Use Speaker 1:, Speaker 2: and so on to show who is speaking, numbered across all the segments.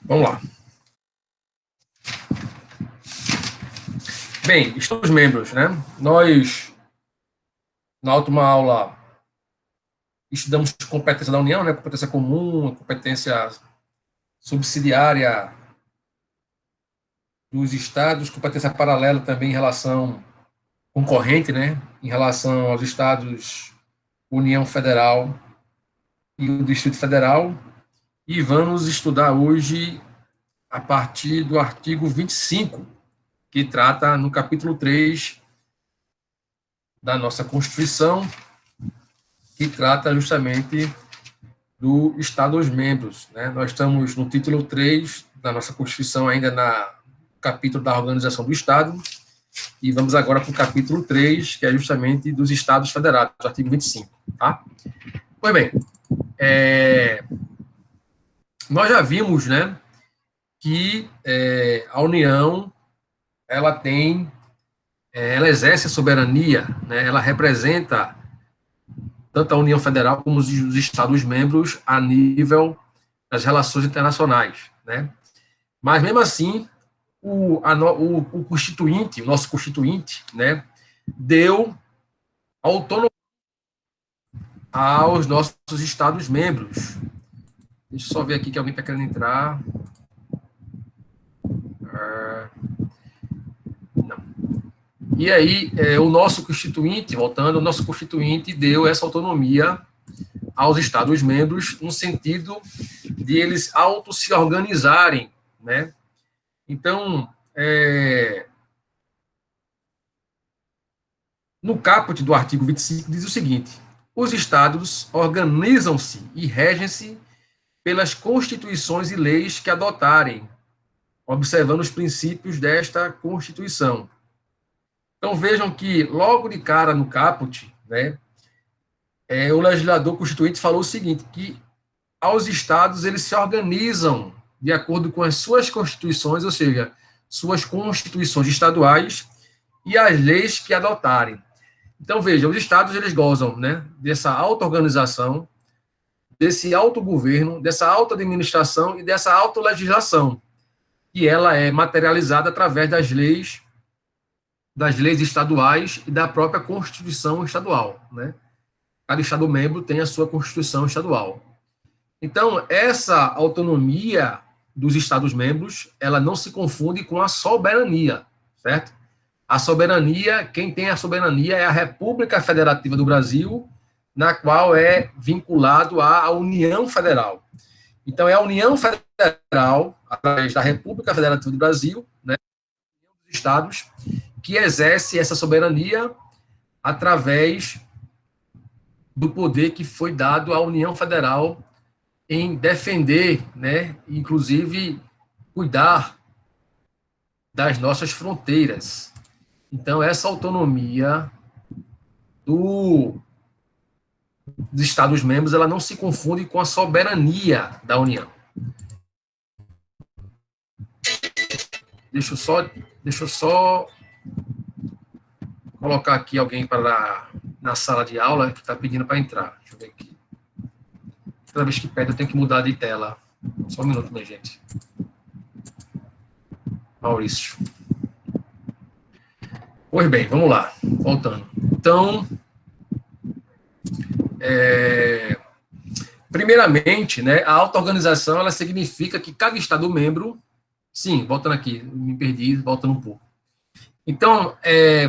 Speaker 1: Vamos lá. Bem, estamos membros, né? Nós, na última aula, estudamos competência da União, né? Competência comum, competência subsidiária dos estados, competência paralela também em relação concorrente, né? Em relação aos estados União Federal e o Distrito Federal. E vamos estudar hoje a partir do artigo 25, que trata no capítulo 3 da nossa Constituição, que trata justamente do Estados-membros. Né? Nós estamos no título 3 da nossa Constituição, ainda no capítulo da organização do Estado, e vamos agora para o capítulo 3, que é justamente dos Estados Federados, artigo 25. Tá? Pois bem, nós já vimos, né, que a União ela exerce a soberania, né, ela representa tanto a União Federal como os Estados-membros a nível das relações internacionais, né? Mas, mesmo assim, o Constituinte, o nosso Constituinte, né, deu autonomia aos nossos Estados-membros. Deixa eu só ver aqui que alguém está querendo entrar. Não. E aí, o nosso Constituinte, voltando, o nosso Constituinte deu essa autonomia aos Estados-membros no sentido de eles se organizarem, né? Então, no caput do artigo 25 diz o seguinte: os Estados organizam-se e regem-se pelas constituições e leis que adotarem, observando os princípios desta Constituição. Então, vejam que, logo de cara no caput, né, o legislador constituinte falou o seguinte, que aos Estados eles se organizam de acordo com as suas constituições, ou seja, suas constituições estaduais e as leis que adotarem. Então, veja, os Estados eles gozam, né, dessa auto-organização, desse autogoverno, dessa auto-administração e dessa auto-legislação, que ela é materializada através das leis estaduais e da própria Constituição estadual, né? Cada Estado-membro tem a sua Constituição estadual. Então, essa autonomia dos Estados-membros, ela não se confunde com a soberania, certo? A soberania, quem tem a soberania é a República Federativa do Brasil, na qual é vinculado à União Federal. Então, é a União Federal, através da República Federativa do Brasil, né, dos Estados, que exerce essa soberania através do poder que foi dado à União Federal em defender, né, inclusive cuidar das nossas fronteiras. Então, essa autonomia dos Estados-membros, ela não se confunde com a soberania da União. Deixa eu só colocar aqui alguém na sala de aula que está pedindo para entrar. Deixa eu ver aqui. Toda vez que pede, eu tenho que mudar de tela. Só um minuto, minha gente. Maurício. Pois bem, vamos lá. Voltando. Então, primeiramente, né, a auto-organização, ela significa que cada Estado-membro... Sim, voltando aqui, me perdi, voltando um pouco. Então,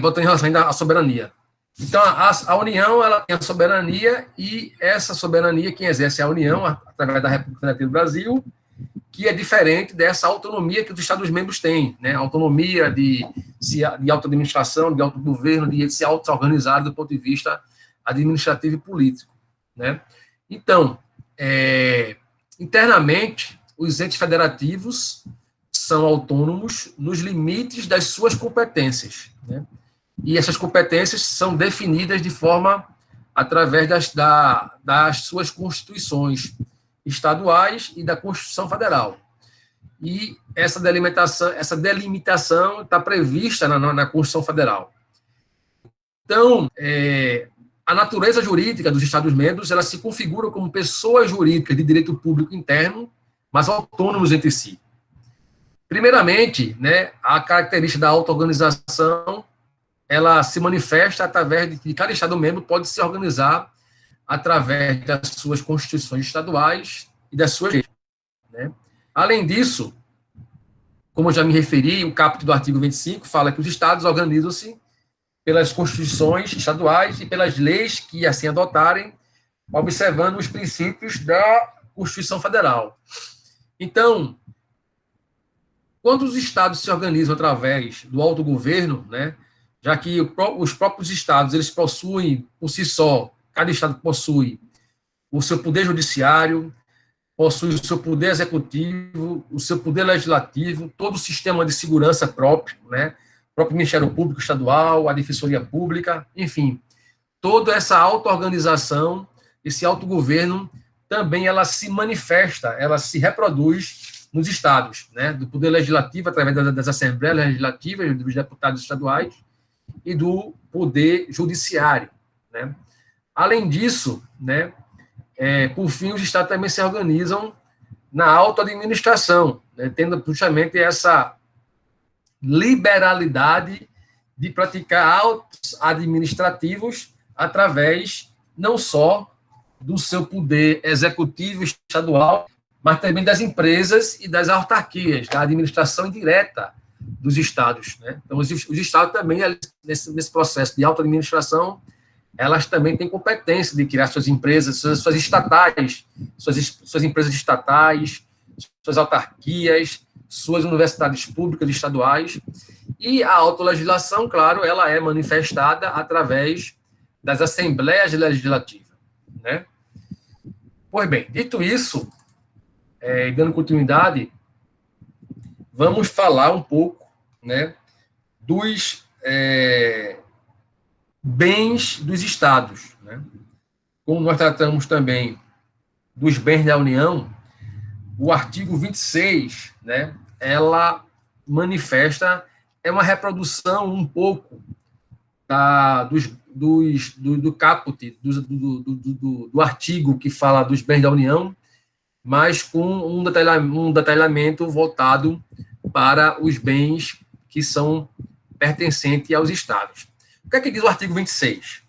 Speaker 1: voltando em relação ainda à soberania. Então, a União, ela tem a soberania, e essa soberania, quem exerce é a União, através da República Federativa do Brasil, que é diferente dessa autonomia que os Estados-membros têm, né? Autonomia de auto-administração, de autogoverno, de se auto-organizar do ponto de vista administrativo e político, né? Então, internamente, os entes federativos são autônomos nos limites das suas competências, né? E essas competências são definidas de forma através das suas constituições estaduais e da Constituição Federal. E essa delimitação está prevista na Constituição Federal. Então, a natureza jurídica dos Estados-membros, ela se configura como pessoas jurídicas de direito público interno, mas autônomos entre si. Primeiramente, né, a característica da auto-organização, ela se manifesta através de que cada Estado-membro pode se organizar através das suas constituições estaduais e das suas leis, né? Além disso, como eu já me referi, o caput do artigo 25 fala que os estados organizam-se pelas constituições estaduais e pelas leis que assim adotarem, observando os princípios da Constituição Federal. Então, quando os estados se organizam através do autogoverno, né, já que os próprios estados eles possuem por si só, cada estado possui o seu poder judiciário, possui o seu poder executivo, o seu poder legislativo, todo o sistema de segurança próprio, né, o próprio Ministério Público Estadual, a Defensoria Pública, enfim, toda essa auto-organização, esse autogoverno, também ela se manifesta, ela se reproduz nos estados, né, do poder legislativo, através das assembleias legislativas, dos deputados estaduais, e do poder judiciário, né. Além disso, né, por fim, os estados também se organizam na auto-administração, né, tendo justamente essa liberalidade de praticar autos administrativos através não só do seu poder executivo estadual, mas também das empresas e das autarquias, da administração indireta dos estados, né? Então, os estados também, nesse processo de auto-administração, elas também têm competência de criar suas empresas, suas estatais, suas empresas estatais, suas autarquias, suas universidades públicas e estaduais. E a autolegislação, claro, ela é manifestada através das assembleias legislativas, né? Pois bem, dito isso, dando continuidade, vamos falar um pouco, né, dos bens dos estados, né? Como nós tratamos também dos bens da União, o artigo 26, né, ela manifesta, é uma reprodução um pouco do caput, do artigo que fala dos bens da União, mas com um detalhamento voltado para os bens que são pertencentes aos estados. O que é que diz o artigo 26?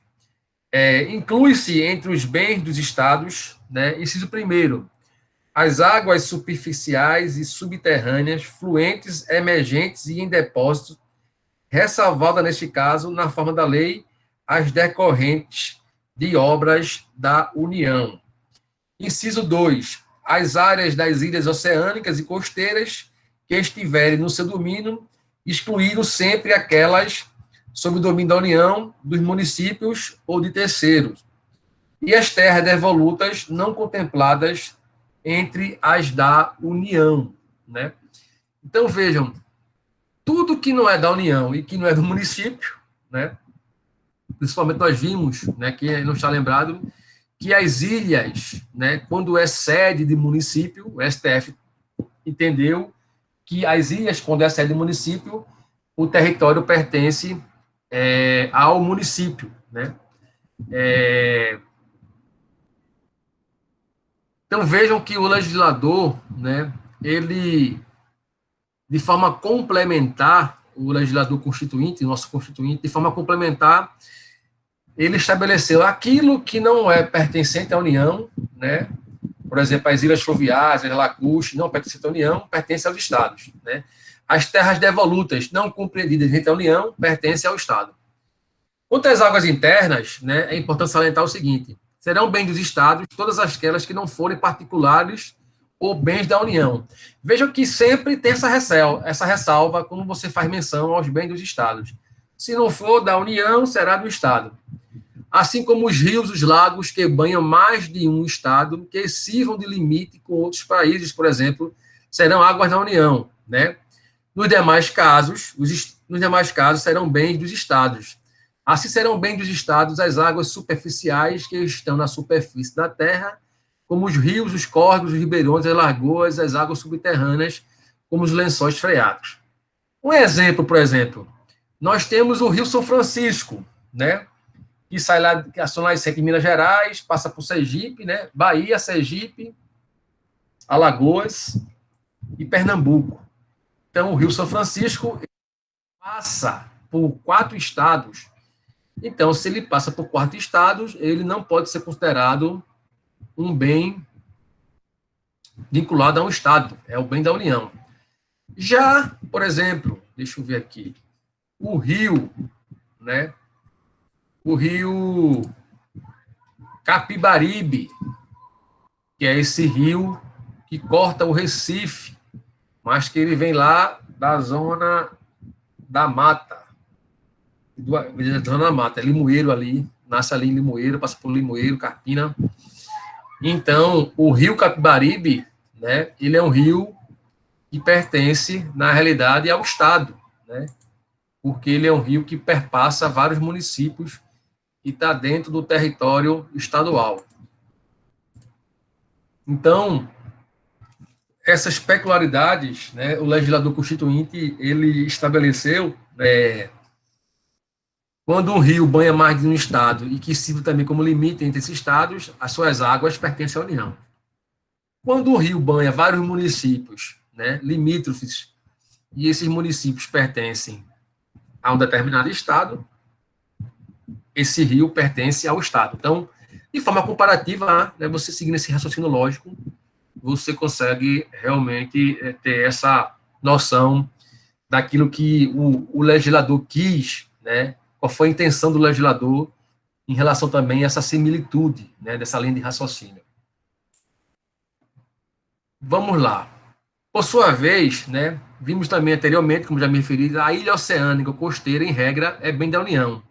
Speaker 1: Inclui-se entre os bens dos estados, né, inciso primeiro, as águas superficiais e subterrâneas, fluentes, emergentes e em depósito, ressalvada, neste caso, na forma da lei, as decorrentes de obras da União. Inciso 2, as áreas das ilhas oceânicas e costeiras que estiverem no seu domínio, excluindo sempre aquelas sob o domínio da União, dos municípios ou de terceiros, e as terras devolutas não contempladas entre as da União, né? Então, vejam, tudo que não é da União e que não é do município, né? Principalmente nós vimos, né, que não está lembrado, que as ilhas, né, quando é sede de município, o STF entendeu que as ilhas, quando é sede de município, o território pertence ao município, né? Então, vejam que o legislador, né, ele, de forma complementar, o legislador constituinte, nosso constituinte, de forma complementar, ele estabeleceu aquilo que não é pertencente à União, né? Por exemplo, as ilhas fluviais, as lacustres, não pertencem à União, pertencem aos estados, né? As terras devolutas, não compreendidas dentro da União, pertencem ao Estado. Quanto às águas internas, né, é importante salientar o seguinte: serão bens dos estados todas aquelas que não forem particulares ou bens da União. Vejam que sempre tem essa ressalva quando você faz menção aos bens dos estados. Se não for da União, será do Estado. Assim como os rios, os lagos que banham mais de um estado, que sirvam de limite com outros países, por exemplo, serão águas da União, né? Nos demais casos serão bens dos estados. Assim serão bens dos estados as águas superficiais que estão na superfície da terra, como os rios, os córregos, os ribeirões, as lagoas, as águas subterrâneas, como os lençóis freáticos. Um exemplo, por exemplo, nós temos o Rio São Francisco, né? Que sai lá, que aciona lá em Minas Gerais, passa por Sergipe, né? Bahia, Sergipe, Alagoas e Pernambuco. Então, o Rio São Francisco passa por 4 estados. Então, se ele passa por 4 estados, ele não pode ser considerado um bem vinculado a um estado, é o bem da União. Já, por exemplo, deixa eu ver aqui, o rio, né? O rio Capibaribe, que é esse rio que corta o Recife, mas que ele vem lá da zona da mata, da zona da mata, é Limoeiro ali, nasce ali em Limoeiro, passa por Limoeiro, Carpina. Então, o rio Capibaribe, né, ele é um rio que pertence, na realidade, ao Estado, né, porque ele é um rio que perpassa vários municípios e está dentro do território estadual. Então, essas peculiaridades, né, o legislador constituinte ele estabeleceu, quando um rio banha mais de um estado e que sirva também como limite entre esses estados, as suas águas pertencem à União. Quando o rio banha vários municípios, né, limítrofes, e esses municípios pertencem a um determinado estado, esse rio pertence ao estado. Então, de forma comparativa, né, você seguindo esse raciocínio lógico, você consegue realmente ter essa noção daquilo que o legislador quis, né? Qual foi a intenção do legislador em relação também a essa similitude, né, dessa linha de raciocínio. Vamos lá. Por sua vez, né, vimos também anteriormente, como já me referi, a ilha oceânica costeira, em regra, é bem da União,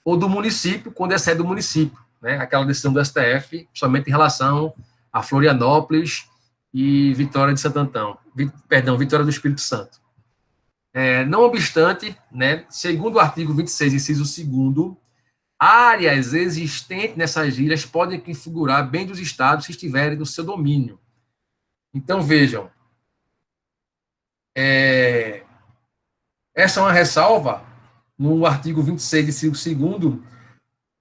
Speaker 1: ou do município, quando excede do município, né, aquela decisão do STF, somente em relação a Florianópolis e Vitória de Santo Antão, Vitória do Espírito Santo. Não obstante, né, segundo o artigo 26, inciso 2º, áreas existentes nessas ilhas podem configurar bem dos estados se estiverem no seu domínio. Então, vejam, essa é uma ressalva no artigo 26, inciso 2º,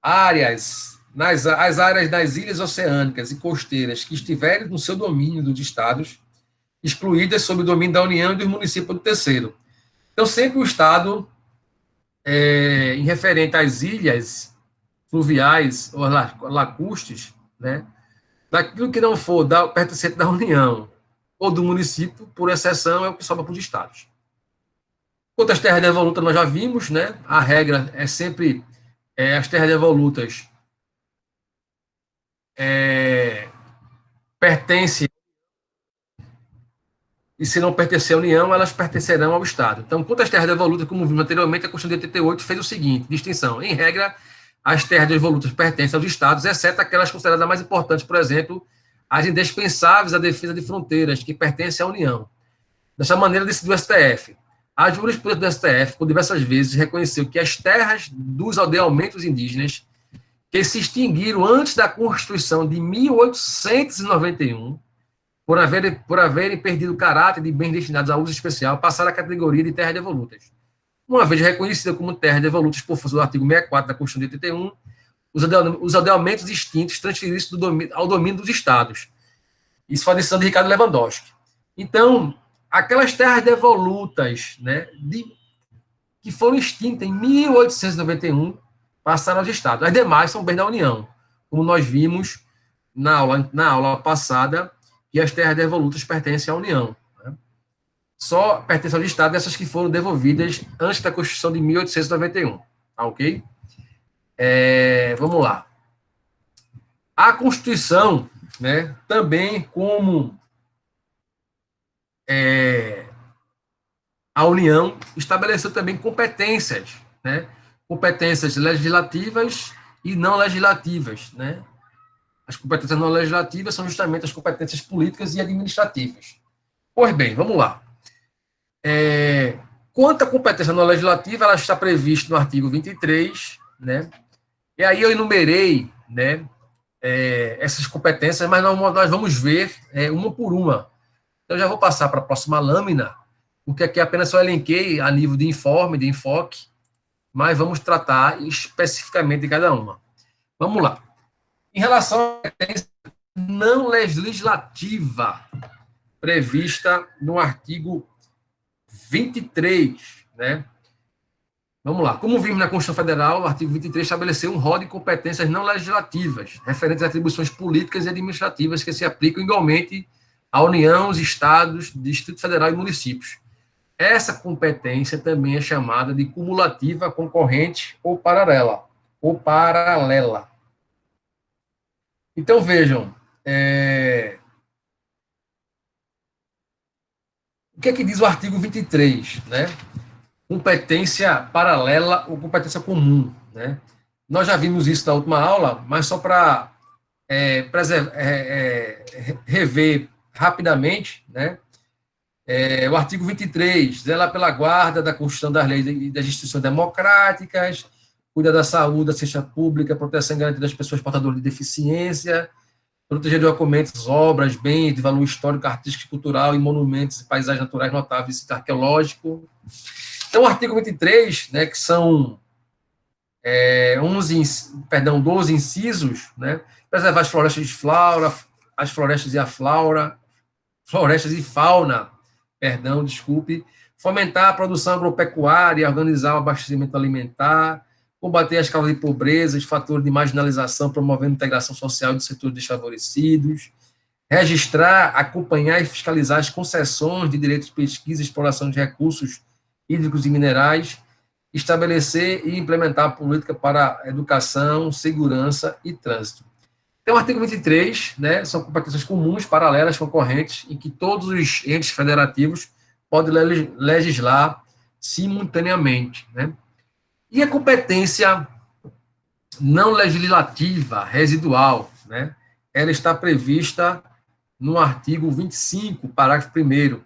Speaker 1: as áreas das ilhas oceânicas e costeiras que estiverem no seu domínio dos estados, excluídas sob o domínio da União e dos municípios do terceiro. Então, sempre o estado, em referente às ilhas fluviais ou lacustres, né, daquilo que não for pertencente da União ou do município, por exceção, é o que sobra para os estados. Quanto às terras devolutas, nós já vimos, né, a regra é sempre as terras devolutas pertencem, e se não pertencer à União, elas pertencerão ao Estado. Então, quanto às terras devolutas, como vimos anteriormente, a Constituição de 88 fez o seguinte, distinção, em regra, as terras devolutas pertencem aos Estados, exceto aquelas consideradas mais importantes, por exemplo, as indispensáveis à defesa de fronteiras, que pertencem à União. Dessa maneira, decidiu o STF. A jurisprudência do STF, por diversas vezes, reconheceu que as terras dos aldeamentos indígenas, que se extinguiram antes da Constituição de 1891, por haverem perdido o caráter de bens destinados a uso especial, passaram à categoria de terras devolutas. Uma vez reconhecida como terras devolutas por força do artigo 64 da Constituição de 81, os aldeamentos extintos transferiram-se ao domínio dos estados. Isso foi a decisão de Ricardo Lewandowski. Então, aquelas terras devolutas, né, que foram extintas em 1891, passaram aos estados. As demais são bens da União, como nós vimos na aula passada, que as terras devolutas pertencem à União. Né? Só pertencem aos estados essas que foram devolvidas antes da Constituição de 1891. Tá ok? Vamos lá. A Constituição, né, também como a União, estabeleceu também competências, né? Competências legislativas e não legislativas, né? As competências não legislativas são justamente as competências políticas e administrativas. Pois bem, vamos lá. Quanto à competência não legislativa, ela está prevista no artigo 23, né? E aí eu enumerei, né, essas competências, mas nós vamos ver uma por uma. Então, eu já vou passar para a próxima lâmina, porque aqui apenas só elenquei a nível de informe, de enfoque, mas vamos tratar especificamente de cada uma. Vamos lá. Em relação à competência não legislativa, prevista no artigo 23, né? Vamos lá. Como vimos na Constituição Federal, o artigo 23 estabeleceu um rol de competências não legislativas, referentes a atribuições políticas e administrativas que se aplicam igualmente à União, os Estados, Distrito Federal e municípios. Essa competência também é chamada de cumulativa, concorrente ou paralela. Então, vejam, o que é que diz o artigo 23, né? Competência paralela ou competência comum, né? Nós já vimos isso na última aula, mas só para rever rapidamente, né? O artigo 23, zela pela guarda da Constituição, das leis e das instituições democráticas, cuida da saúde, da assistência pública, proteção e garantia das pessoas portadoras de deficiência, proteger documentos, obras, bens de valor histórico, artístico, cultural e monumentos e paisagens naturais notáveis e sítio arqueológico. Então, o artigo 23, né, que são 12 incisos, né, preservar as florestas de flora, as florestas e a flora, florestas e fauna, fomentar a produção agropecuária, organizar o abastecimento alimentar, combater as causas de pobreza, os fatores de marginalização, promovendo a integração social de setores desfavorecidos, registrar, acompanhar e fiscalizar as concessões de direitos de pesquisa e exploração de recursos hídricos e minerais, estabelecer e implementar a política para educação, segurança e trânsito. Então, o artigo 23, né, são competências comuns, paralelas, concorrentes, em que todos os entes federativos podem legislar simultaneamente, né? E a competência não legislativa residual, né, ela está prevista no artigo 25, parágrafo 1º,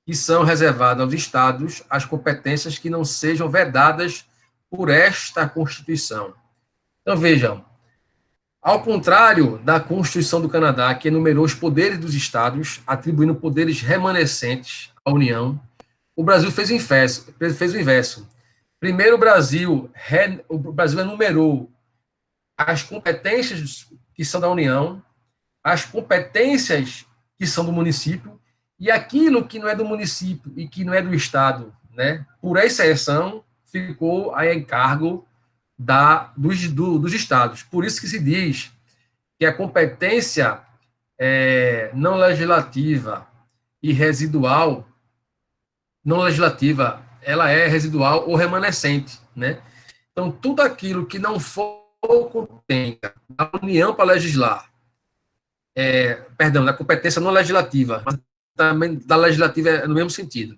Speaker 1: que são reservadas aos estados as competências que não sejam vedadas por esta Constituição. Então, vejam, ao contrário da Constituição do Canadá, que enumerou os poderes dos estados, atribuindo poderes remanescentes à União, o Brasil fez o inverso. Primeiro, o Brasil enumerou as competências que são da União, as competências que são do município, e aquilo que não é do município e que não é do Estado, né, por exceção, ficou a encargo dos Estados. Por isso que se diz que a competência não legislativa e residual, não legislativa, ela é residual ou remanescente, né? Então, tudo aquilo que não for competência da União para legislar, da competência não legislativa, mas também da legislativa é no mesmo sentido.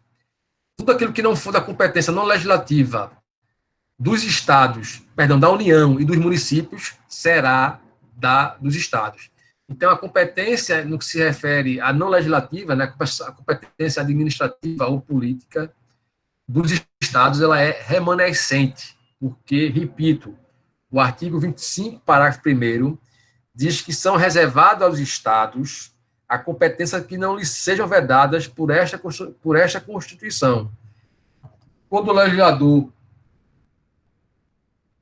Speaker 1: Tudo aquilo que não for da competência não legislativa dos estados, da União e dos municípios, será dos estados. Então, a competência, no que se refere à não legislativa, né, a competência administrativa ou política dos estados, ela é remanescente, porque, repito, o artigo 25, parágrafo 1º, diz que são reservados aos estados a competência que não lhes sejam vedadas por esta Constituição. Quando o legislador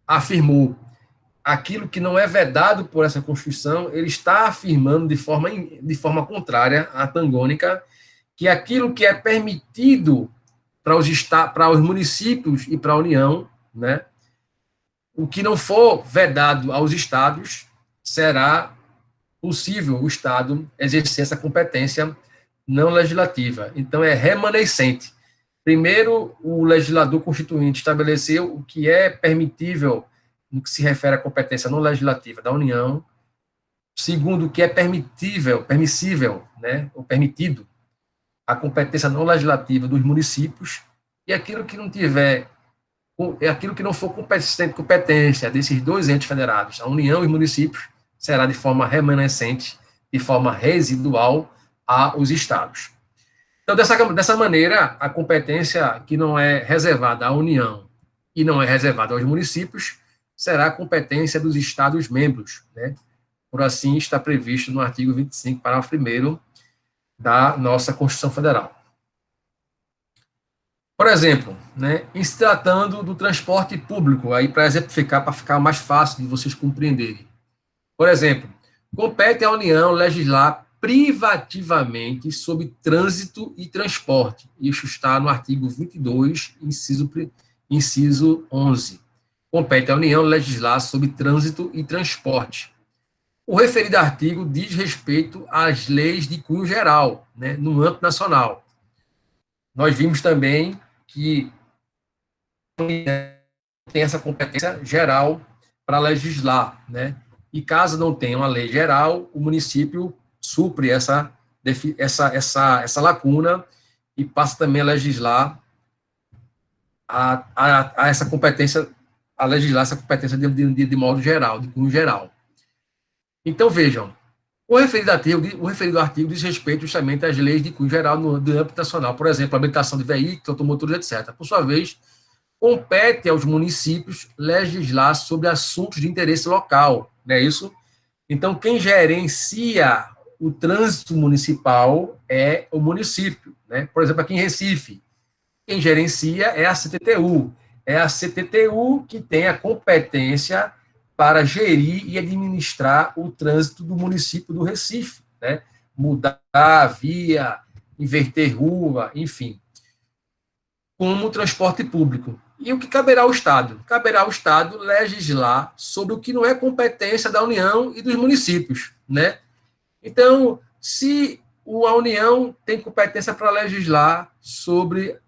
Speaker 1: afirmou aquilo que não é vedado por essa Constituição, ele está afirmando de forma contrária, antagônica, que aquilo que é permitido para os municípios e para a União, né, o que não for vedado aos estados, será possível o Estado exercer essa competência não legislativa. Então, é remanescente. Primeiro, o legislador constituinte estabeleceu o que é permitível no que se refere à competência não legislativa da União. Segundo, o que é permissível, né, ou permitido, a competência não legislativa dos municípios, e aquilo que não for competência desses dois entes federados, a União e os municípios, será de forma remanescente, de forma residual aos estados. Então, dessa maneira, a competência que não é reservada à União e não é reservada aos municípios será a competência dos Estados-membros, né? Por assim está previsto no artigo 25, parágrafo 1º da nossa Constituição Federal. Por exemplo, né, em se tratando do transporte público, aí para exemplificar, para ficar mais fácil de vocês compreenderem. Por exemplo, compete à União legislar privativamente sobre trânsito e transporte. Isso está no artigo 22, inciso 11. Compete à União legislar sobre trânsito e transporte. O referido artigo diz respeito às leis de cunho geral, né, no âmbito nacional. Nós vimos também que tem essa competência geral para legislar, né? E caso não tenha uma lei geral, o município supre essa lacuna e passa também a legislar a essa competência, a legislar essa competência de modo geral, de cunho geral. Então, vejam, o referido artigo diz respeito justamente às leis de cunho geral no âmbito nacional, por exemplo, a habilitação de veículos, automotores, etc. Por sua vez, compete aos municípios legislar sobre assuntos de interesse local, não é isso? Então, quem gerencia o trânsito municipal é o município, né? Por exemplo, aqui em Recife, quem gerencia é a CTTU. É a CTTU que tem a competência para gerir e administrar o trânsito do município do Recife, né? Mudar a via, inverter rua, enfim, como o transporte público. E o que caberá ao Estado? Caberá ao Estado legislar sobre o que não é competência da União e dos municípios, né? Então, se a União tem competência para legislar sobre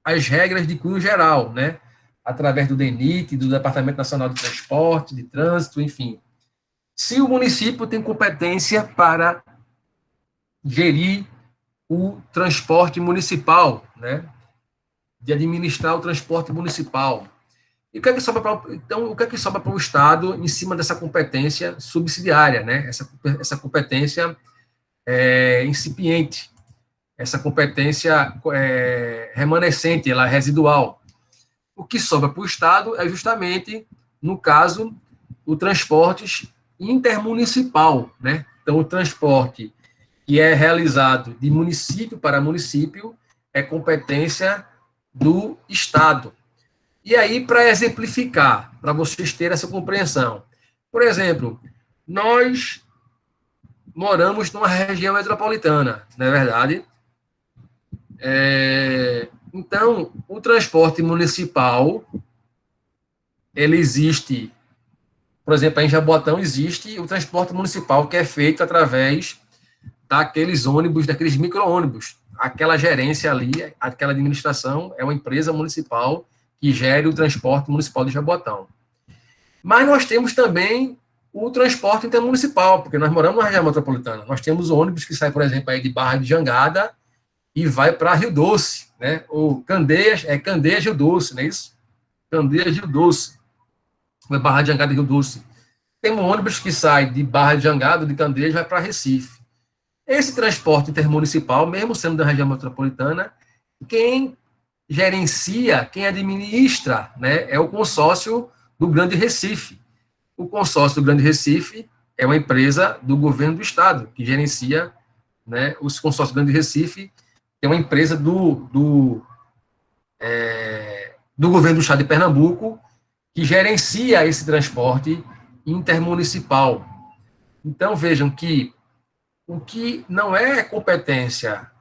Speaker 1: as regras de cunho geral, né? Através do DENIT, do Departamento Nacional de Transporte, de Trânsito, enfim. Se o município tem competência para gerir o transporte municipal, né? De administrar o transporte municipal. E o que é que sobra então, o que é que sobra para o Estado em cima dessa competência subsidiária, né? Essa competência incipiente, essa competência remanescente, ela é residual. O que sobra para o Estado é justamente, no caso, o transporte intermunicipal, né? Então, o transporte que é realizado de município para município é competência do Estado. E aí, para exemplificar, para vocês terem essa compreensão, por exemplo, nós moramos numa região metropolitana, não é verdade? Então, o transporte municipal, ele existe, por exemplo, em Jaboatão existe o transporte municipal que é feito através daqueles ônibus, daqueles micro-ônibus. Aquela gerência ali, aquela administração é uma empresa municipal que gere o transporte municipal de Jaboatão. Mas nós temos também o transporte intermunicipal, porque nós moramos na região metropolitana. Nós temos ônibus que sai, por exemplo, aí de Barra de Jangada e vai para Rio Doce, né? Ou Candeias, Rio Doce, não é isso? Candeias, Rio Doce. Barra de Jangada e Rio Doce. Tem um ônibus que sai de Barra de Jangada, de Candeias, vai para Recife. Esse transporte intermunicipal, mesmo sendo da região metropolitana, quem gerencia, quem administra, né, é o consórcio do Grande Recife. O consórcio do Grande Recife é uma empresa do governo do estado, que gerencia, né, os consórcios do Grande Recife, é uma empresa do governo do estado de Pernambuco, que gerencia esse transporte intermunicipal. Então, vejam que o que não é competência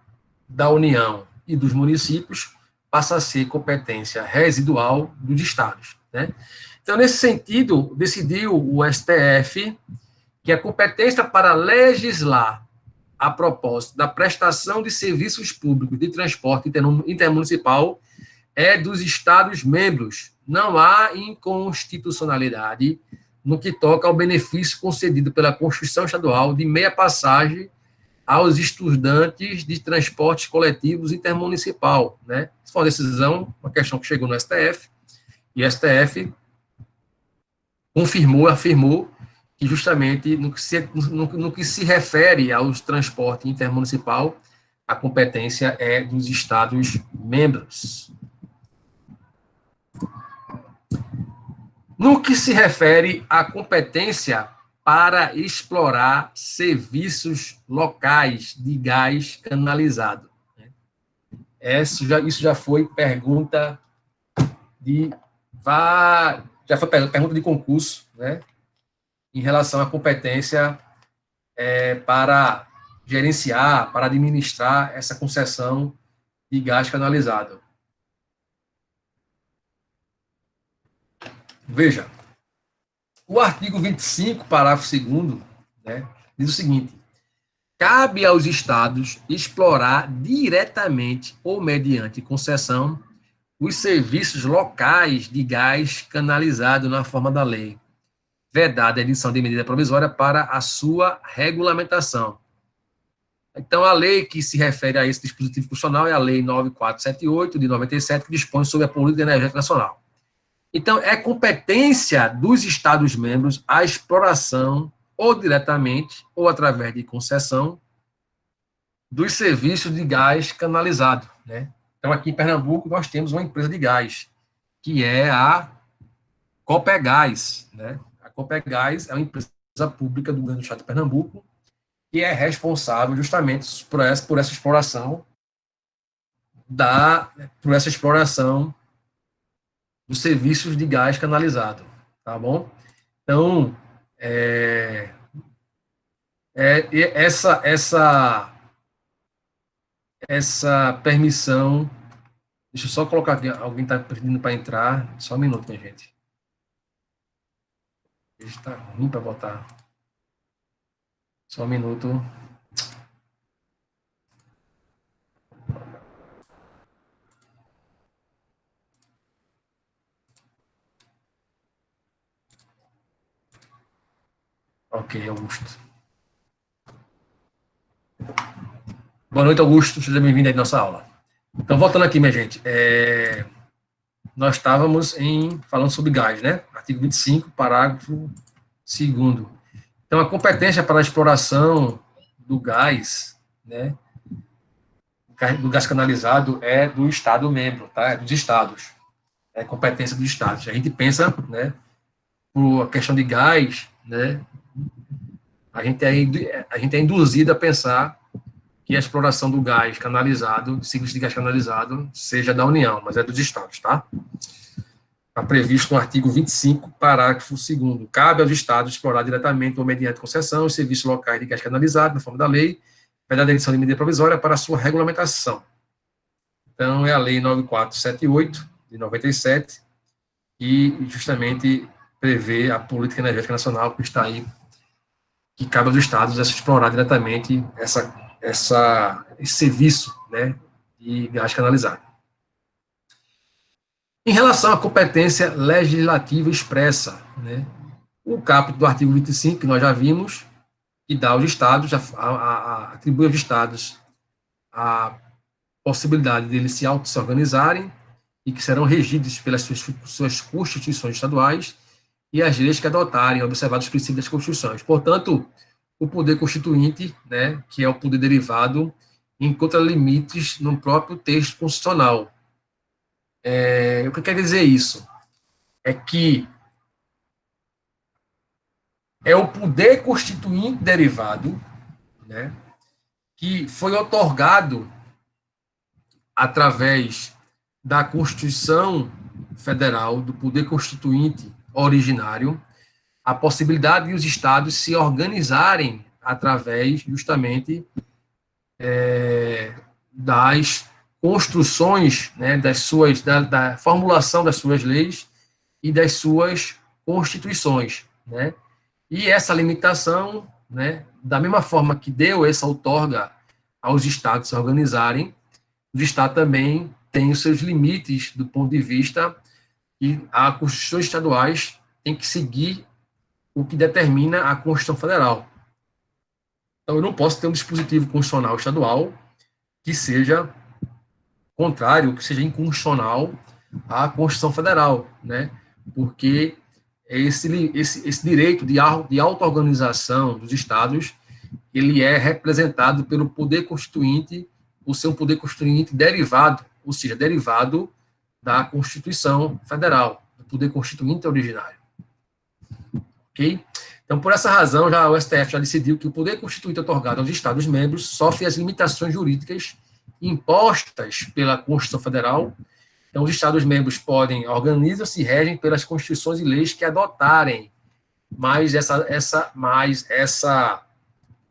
Speaker 1: da União e dos municípios passa a ser competência residual dos estados, né? Então, nesse sentido, decidiu o STF que a competência para legislar a propósito da prestação de serviços públicos de transporte intermunicipal é dos Estados-membros. Não há inconstitucionalidade no que toca ao benefício concedido pela Constituição Estadual de meia passagem aos estudantes de transportes coletivos intermunicipal, né? Isso foi uma decisão, uma questão que chegou no STF, e o STF afirmou que justamente no que se refere aos transportes intermunicipal, a competência é dos Estados-membros. No que se refere à competência para explorar serviços locais de gás canalizado. Isso já foi pergunta pergunta de concurso, né, em relação à competência para gerenciar, para administrar essa concessão de gás canalizado. Veja, o artigo 25, parágrafo 2º, né, diz o seguinte: cabe aos estados explorar diretamente ou mediante concessão os serviços locais de gás canalizado na forma da lei, vedada a edição de medida provisória para a sua regulamentação. Então, a lei que se refere a esse dispositivo constitucional é a Lei 9478, de 97, que dispõe sobre a política energética nacional. Então, é competência dos Estados-membros a exploração, ou diretamente, ou através de concessão, dos serviços de gás canalizado, né? Então, aqui em Pernambuco, nós temos uma empresa de gás, que é a Copegás, né? A Copegás é uma empresa pública do governo do estado de Pernambuco, que é responsável justamente por essa exploração dos serviços de gás canalizado, tá bom? Então, essa permissão, deixa eu só colocar aqui, alguém está pedindo para entrar, só um minuto, minha gente. Está ruim para botar. Só um minuto. Ok, Augusto. Boa noite, Augusto. Seja bem-vindo aí à nossa aula. Então, voltando aqui, minha gente. Nós estávamos falando sobre gás, né? Artigo 25, parágrafo 2º. Então, a competência para a exploração do gás, né? Do gás canalizado é do Estado-membro, tá? É dos Estados. É competência dos Estados. A gente pensa, né? Por a questão de gás, né? A gente é induzido a pensar que a exploração do gás canalizado, ciclos de gás canalizado, seja da União, mas é dos Estados, tá? Está previsto no artigo 25, parágrafo 2º. Cabe aos Estados explorar diretamente ou mediante concessão os serviços locais de gás canalizado, na forma da lei, vedada a edição de medida provisória para a sua regulamentação. Então, é a Lei 9478, de 97, e justamente prevê a política energética nacional que está aí, que cabe aos Estados explorar diretamente esse serviço, né, de gás canalizado. Em relação à competência legislativa expressa, né, o caput do artigo 25, que nós já vimos, que dá aos Estados, atribui aos Estados a possibilidade de eles se auto-organizarem e que serão regidos pelas suas constituições estaduais e as leis que adotarem, observados os princípios das constituições. Portanto, o poder constituinte, né, que é o poder derivado, encontra limites no próprio texto constitucional. O que quer dizer isso? É que é o poder constituinte derivado, né, que foi otorgado através da Constituição Federal, do poder constituinte originário, a possibilidade de os estados se organizarem através, justamente, das construções, né, da formulação das suas leis e das suas constituições, né? E essa limitação, né, da mesma forma que deu essa outorga aos estados se organizarem, os estados também têm os seus limites do ponto de vista e as constituições estaduais têm que seguir o que determina a Constituição Federal. Então, eu não posso ter um dispositivo constitucional estadual que seja contrário, que seja inconstitucional à Constituição Federal, né? Porque esse direito de auto-organização dos estados, ele é representado pelo poder constituinte, por ser um poder constituinte derivado, ou seja, derivado da Constituição Federal, do poder constituinte originário. Ok? Então, por essa razão, o STF já decidiu que o poder constituinte otorgado aos Estados-membros sofre as limitações jurídicas impostas pela Constituição Federal. Então, os Estados-membros organizam-se e regem pelas constituições e leis que adotarem, mas essa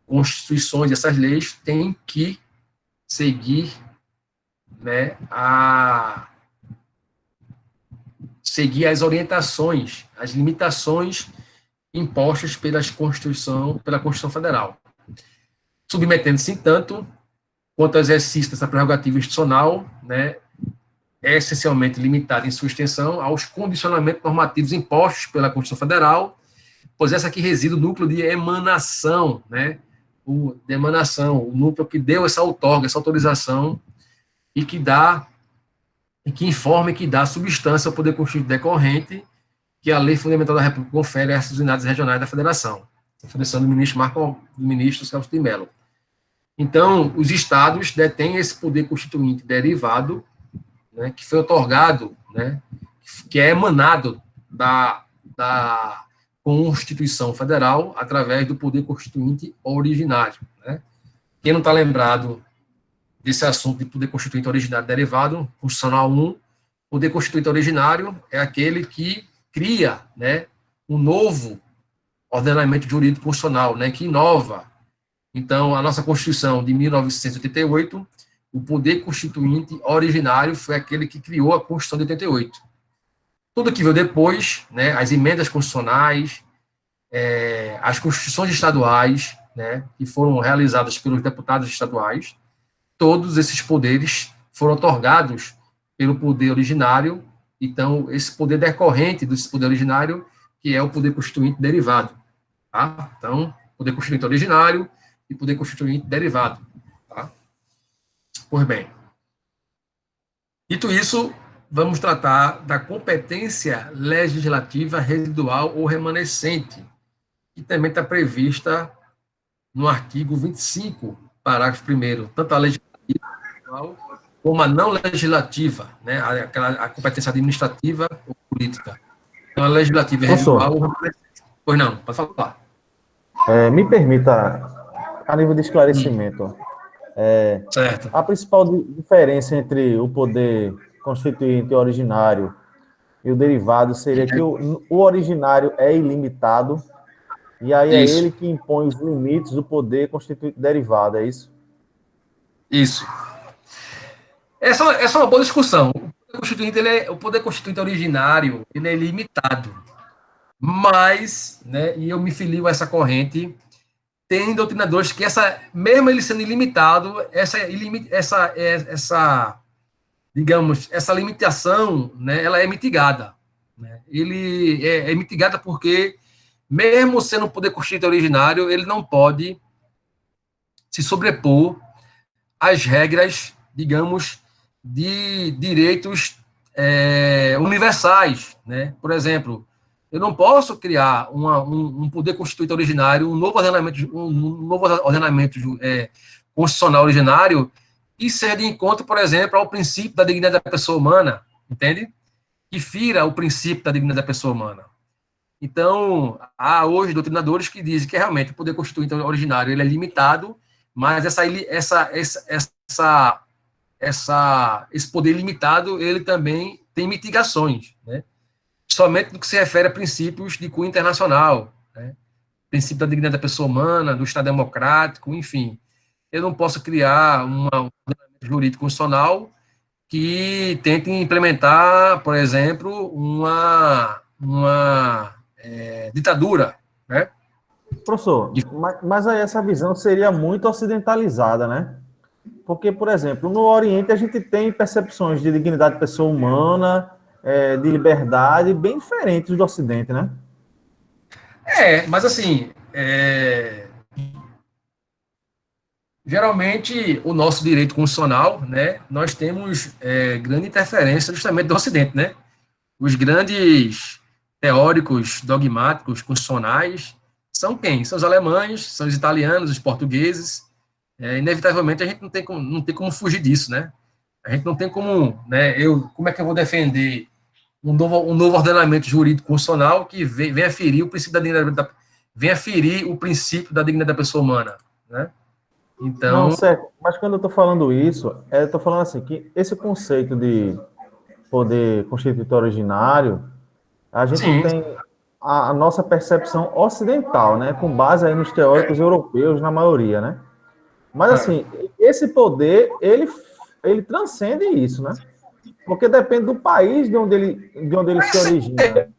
Speaker 1: constituições, essas leis têm que seguir, né, seguir as orientações, as limitações impostas pela Constituição Federal, submetendo-se, entanto, quanto ao exercício dessa prerrogativa institucional, né, é essencialmente limitada em sua extensão aos condicionamentos normativos impostos pela Constituição Federal, pois essa aqui reside o núcleo de emanação, né, o núcleo que deu essa outorga, essa autorização, e que informa e que dá substância ao poder constituinte decorrente que a Lei Fundamental da República confere às unidades regionais da Federação, a Federação do ministro Celso de Mello. Então, os estados detêm esse poder constituinte derivado, né, que foi otorgado, né, que é emanado da Constituição Federal através do poder constituinte originário. Né? Quem não está lembrado desse assunto de poder constituinte originário derivado, Constitucional 1, poder constituinte originário é aquele que cria, né, um novo ordenamento jurídico constitucional, né, que inova. Então, a nossa Constituição de 1988, o poder constituinte originário foi aquele que criou a Constituição de 88. Tudo que veio depois, né, as emendas constitucionais, as constituições estaduais, né, que foram realizadas pelos deputados estaduais, todos esses poderes foram otorgados pelo poder originário. Então, esse poder decorrente desse poder originário, que é o poder constituinte derivado. Tá? Então, poder constituinte originário e poder constituinte derivado. Tá? Pois bem. Dito isso, vamos tratar da competência legislativa residual ou remanescente, que também está prevista no artigo 25, parágrafo 1º, tanto a legislativa como a não legislativa, né, a competência administrativa ou política. Então, a legislativa é residual ou remanescente. Pois não, pode falar.
Speaker 2: Me permita, a nível de esclarecimento,
Speaker 1: certo.
Speaker 2: A principal diferença entre o poder constituinte originário e o derivado seria que o originário é ilimitado, e aí é ele que impõe os limites do poder constituinte derivado, é isso?
Speaker 1: Isso. Essa é uma boa discussão. O poder constituinte originário, ele é limitado. Mas, né, e eu me filio a essa corrente, tem doutrinadores que mesmo ele sendo ilimitado, digamos, essa limitação, né, ela é mitigada. Né? Ele é mitigada porque, mesmo sendo um poder constituinte originário, ele não pode se sobrepor às regras, digamos, de direitos universais. Né? Por exemplo, eu não posso criar um poder constituinte originário, um novo ordenamento constitucional originário que seja de encontro, por exemplo, ao princípio da dignidade da pessoa humana, entende? Que fira o princípio da dignidade da pessoa humana. Então, há hoje doutrinadores que dizem que realmente o poder constituinte originário ele é limitado, mas esse poder limitado ele também tem mitigações, né? Somente no que se refere a princípios de cunho internacional, né? Princípio da dignidade da pessoa humana, do Estado democrático, enfim. Eu não posso criar um ordenamento jurídico constitucional que tente implementar, por exemplo, uma ditadura, né?
Speaker 2: Professor, mas aí essa visão seria muito ocidentalizada, né? Porque, por exemplo, no Oriente a gente tem percepções de dignidade da pessoa humana, de liberdade, bem diferentes do Ocidente, né?
Speaker 1: Mas assim, geralmente o nosso direito constitucional, né, nós temos grande interferência justamente do Ocidente, né? Os grandes teóricos dogmáticos constitucionais são quem? São os alemães, são os italianos, os portugueses. Inevitavelmente a gente não tem como fugir disso, né? A gente não tem como, né? Como é que eu vou defender um novo ordenamento jurídico constitucional que venha ferir o princípio da dignidade da pessoa humana, né? Então,
Speaker 2: não, certo. Mas quando eu estou falando isso, eu estou falando assim que esse conceito de poder constituinte originário, a gente tem a nossa percepção ocidental, né? Com base aí nos teóricos europeus, na maioria, né? Mas, assim, esse poder, ele transcende isso, né? Porque depende do país de onde ele se origina.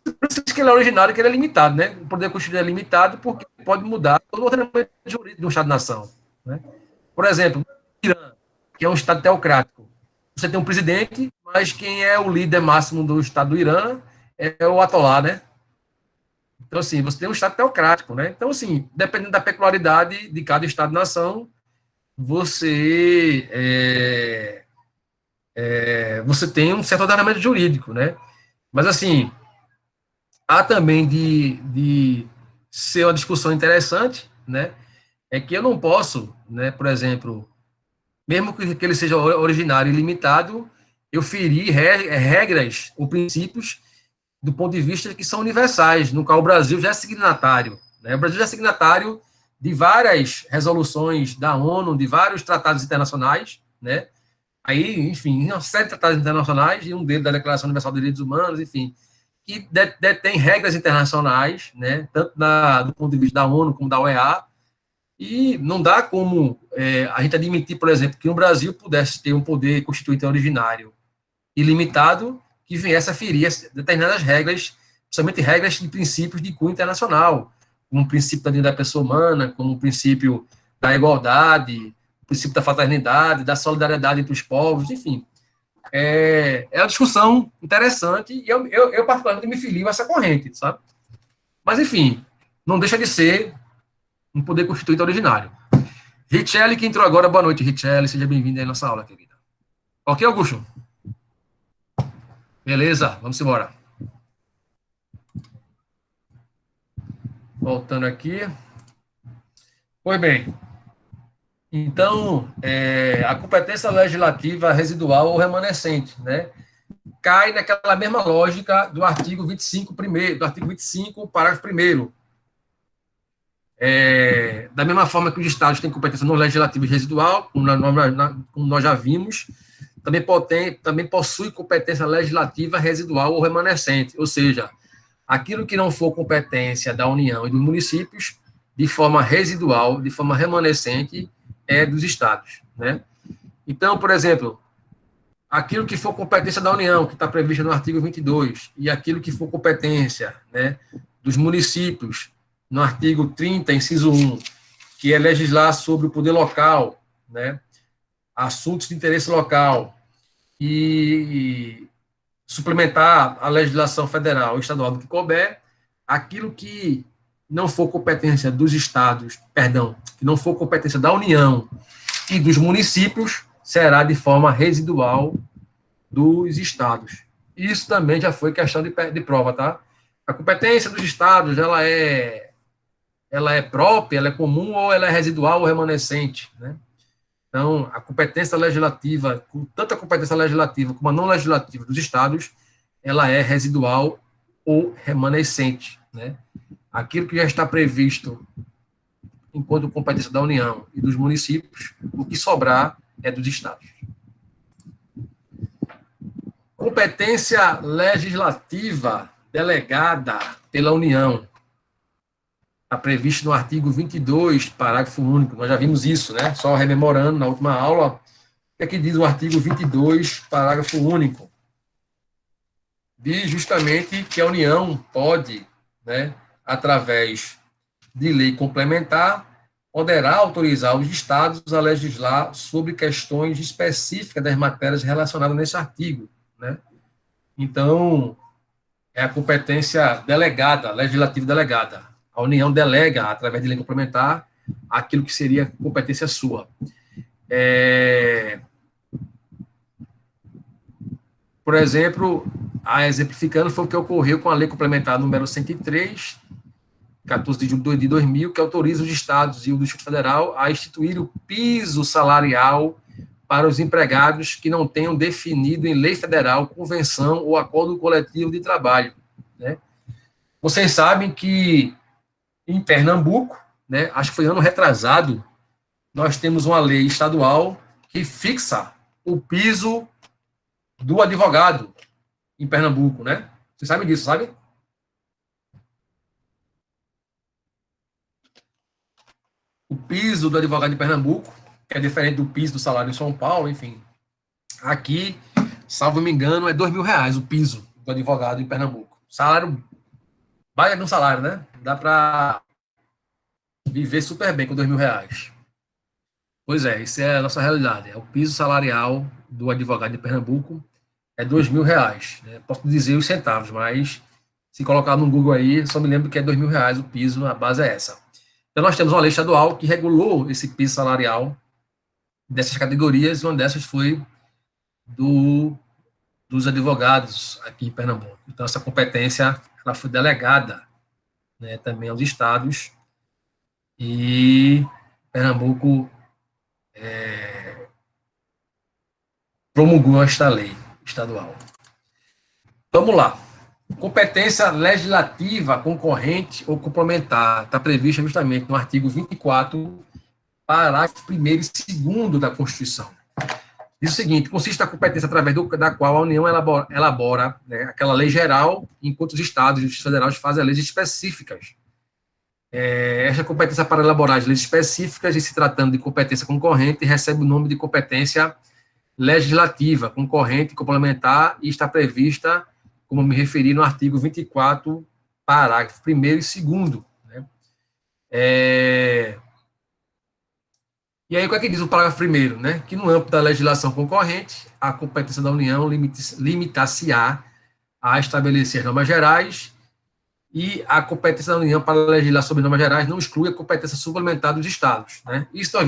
Speaker 1: Por isso que ele é originário, que ele é limitado, né? O poder constitucional é limitado porque pode mudar todo o ordenamento jurídico de um Estado-nação. Né? Por exemplo, o Irã, que é um Estado teocrático. Você tem um presidente, mas quem é o líder máximo do Estado do Irã é o Atolá, né? Então, assim, você tem um Estado teocrático, né? Então, assim, dependendo da peculiaridade de cada Estado-nação, você você tem um certo ordenamento jurídico, né? Mas, assim, há também de ser uma discussão interessante, né? É que eu não posso, né, por exemplo, mesmo que ele seja originário e limitado, eu ferir regras ou princípios do ponto de vista que são universais, no qual o Brasil já é signatário. Né? O Brasil já é signatário de várias resoluções da ONU, de vários tratados internacionais, né? Aí, enfim, uma série de tratados internacionais, e um deles da Declaração Universal dos Direitos Humanos, enfim, que detém regras internacionais, né? Tanto do ponto de vista da ONU como da OEA, e não dá como a gente admitir, por exemplo, que no Brasil pudesse ter um poder constituinte originário ilimitado que viesse a ferir determinadas regras, principalmente regras de princípios de cunho internacional, como o princípio da dignidade da pessoa humana, como o princípio da igualdade, o princípio da fraternidade, da solidariedade entre os povos, enfim. É uma discussão interessante e eu particularmente me filio a essa corrente, sabe? Mas, enfim, não deixa de ser um poder constituinte originário. Richelle, que entrou agora, boa noite, Richelle, seja bem-vindo aí à nossa aula, querida. Ok, Augusto? Beleza, vamos embora. Voltando aqui. Pois bem, então, a competência legislativa residual ou remanescente, né, cai naquela mesma lógica do artigo 25, parágrafo 1º. Da mesma forma que os estados têm competência no legislativo e residual, como nós já vimos, também possui competência legislativa residual ou remanescente, ou seja, aquilo que não for competência da União e dos municípios, de forma residual, de forma remanescente, é dos estados, né? Então, por exemplo, aquilo que for competência da União, que está previsto no artigo 22, e aquilo que for competência, né, dos municípios, no artigo 30, inciso 1, que é legislar sobre o poder local, né, assuntos de interesse local, e suplementar a legislação federal e estadual do que couber, aquilo que não for competência dos estados, perdão, que não for competência da União e dos municípios, será de forma residual dos estados. Isso também já foi questão de prova, tá? A competência dos estados, ela é própria, ela é comum ou ela é residual ou remanescente, né? Então, a competência legislativa, tanto a competência legislativa como a não legislativa dos estados, ela é residual ou remanescente, né? Aquilo que já está previsto enquanto competência da União e dos municípios, o que sobrar é dos estados. Competência legislativa delegada pela União. Está previsto no artigo 22, parágrafo único. Nós já vimos isso, né? Só rememorando na última aula, o que é que diz o artigo 22, parágrafo único? Diz justamente que a União pode, né, através de lei complementar, poderá autorizar os estados a legislar sobre questões específicas das matérias relacionadas nesse artigo, né? Então, é a competência delegada, legislativa delegada. A União delega, através de lei complementar, aquilo que seria competência sua. Por exemplo, exemplificando, foi o que ocorreu com a lei complementar número 103, 14 de julho de 2000, que autoriza os estados e o Distrito Federal a instituir o piso salarial para os empregados que não tenham definido em lei federal, convenção ou acordo coletivo de trabalho, né? Vocês sabem que em Pernambuco, né, acho que foi ano retrasado, nós temos uma lei estadual que fixa o piso do advogado em Pernambuco, né? Vocês sabem disso, sabe? o piso do advogado de Pernambuco, que é diferente do piso do salário em São Paulo, enfim. Aqui, salvo me engano, é R$ 2.000 o piso do advogado em Pernambuco. Salário, vai no salário, né? Dá para viver super bem com R$ 2.000. Pois é, isso é a nossa realidade. É o piso salarial do advogado de Pernambuco é R$ 2.000. Né? Posso dizer os centavos, mas se colocar no Google aí, só me lembro que é R$ 2.000 o piso, a base é essa. Então, nós temos uma lei estadual que regulou esse piso salarial dessas categorias, e uma dessas foi dos advogados aqui em Pernambuco. Então, essa competência ela foi delegada, né, também aos estados, e Pernambuco promulgou esta lei estadual. Vamos lá. Competência legislativa concorrente ou complementar está prevista justamente no artigo 24, parágrafo 1º e 2º da Constituição. Diz o seguinte: consiste na competência através da qual a União elabora, né, aquela lei geral, enquanto os estados e os federais fazem leis específicas. Esta competência para elaborar as leis específicas, e se tratando de competência concorrente, recebe o nome de competência legislativa, concorrente, complementar, e está prevista, como me referi, no artigo 24, parágrafo 1º e 2º. Né? E aí, o que é que diz o parágrafo 1º? Né? Que no âmbito da legislação concorrente, a competência da União limitar-se-á a estabelecer normas gerais, e a competência da União para legislar sobre normas gerais não exclui a competência suplementar dos estados. Né? Isso nós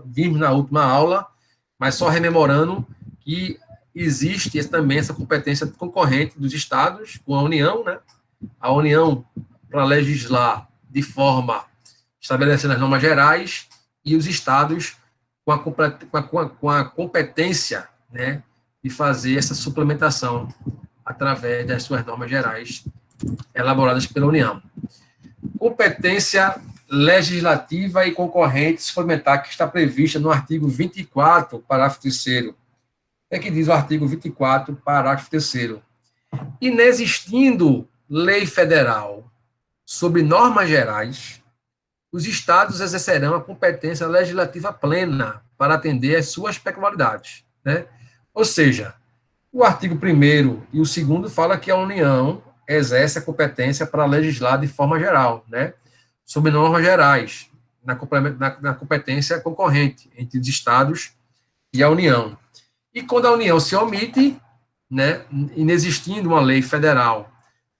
Speaker 1: vimos na última aula, mas só rememorando que existe também essa competência concorrente dos estados com a União, né? A União para legislar de forma estabelecendo as normas gerais, e os estados com a competência, né, de fazer essa suplementação através das suas normas gerais elaboradas pela União. Competência legislativa e concorrente suplementar que está prevista no artigo 24, parágrafo 3º. O que é que diz o artigo 24, parágrafo 3º? Inexistindo lei federal sobre normas gerais, os estados exercerão a competência legislativa plena para atender às suas peculiaridades. Né? Ou seja, o artigo 1º e o 2º fala que a União exerce a competência para legislar de forma geral, né? Sobre normas gerais, na competência concorrente entre os estados e a União. E quando a União se omite, né, inexistindo uma lei federal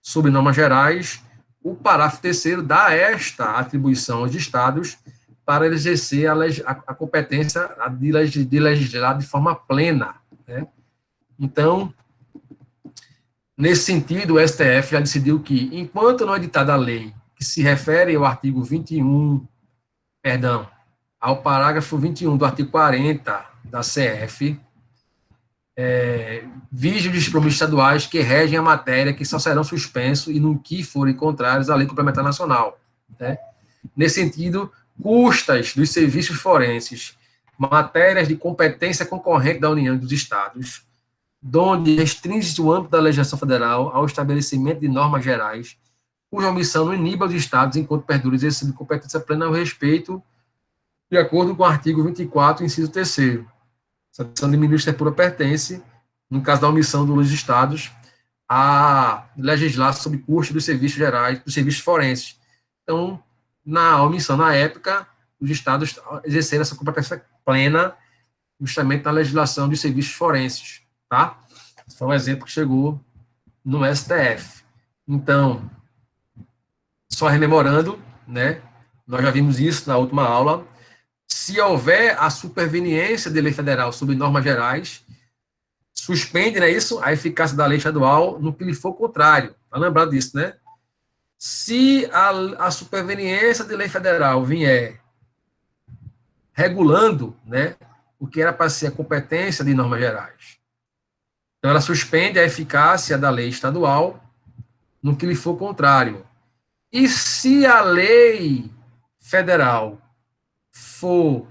Speaker 1: sobre normas gerais, o parágrafo 3º dá esta atribuição aos estados para exercer a competência de legislar de forma plena. Né? Então, nesse sentido, o STF já decidiu que, enquanto não editada a lei que se refere ao artigo 21, ao parágrafo 21 do artigo 40 da CF, vige os compromissos estaduais que regem a matéria, que só serão suspensos e no que forem contrários à lei complementar nacional. Né? Nesse sentido, custas dos serviços forenses, matérias de competência concorrente da União e dos estados, donde restringe-se o âmbito da legislação federal ao estabelecimento de normas gerais, cuja omissão não iniba os estados enquanto perdura o exercício de competência plena ao respeito, de acordo com o artigo 24, inciso 3º. Essa decisão de ministro pura pertence, no caso da omissão dos estados, a legislar sobre custos dos serviços gerais, dos serviços forenses. Então, na omissão, na época, os estados exerceram essa competência plena justamente na legislação dos serviços forenses. Tá? Esse foi um exemplo que chegou no STF. Então, só rememorando, né, nós já vimos isso na última aula, se houver a superveniência de lei federal sobre normas gerais, suspende, né, isso, a eficácia da lei estadual no que lhe for contrário. Está lembrado disso, né? Se a superveniência de lei federal vier regulando, né, o que era para ser a competência de normas gerais, então ela suspende a eficácia da lei estadual no que lhe for contrário. E se a lei federal for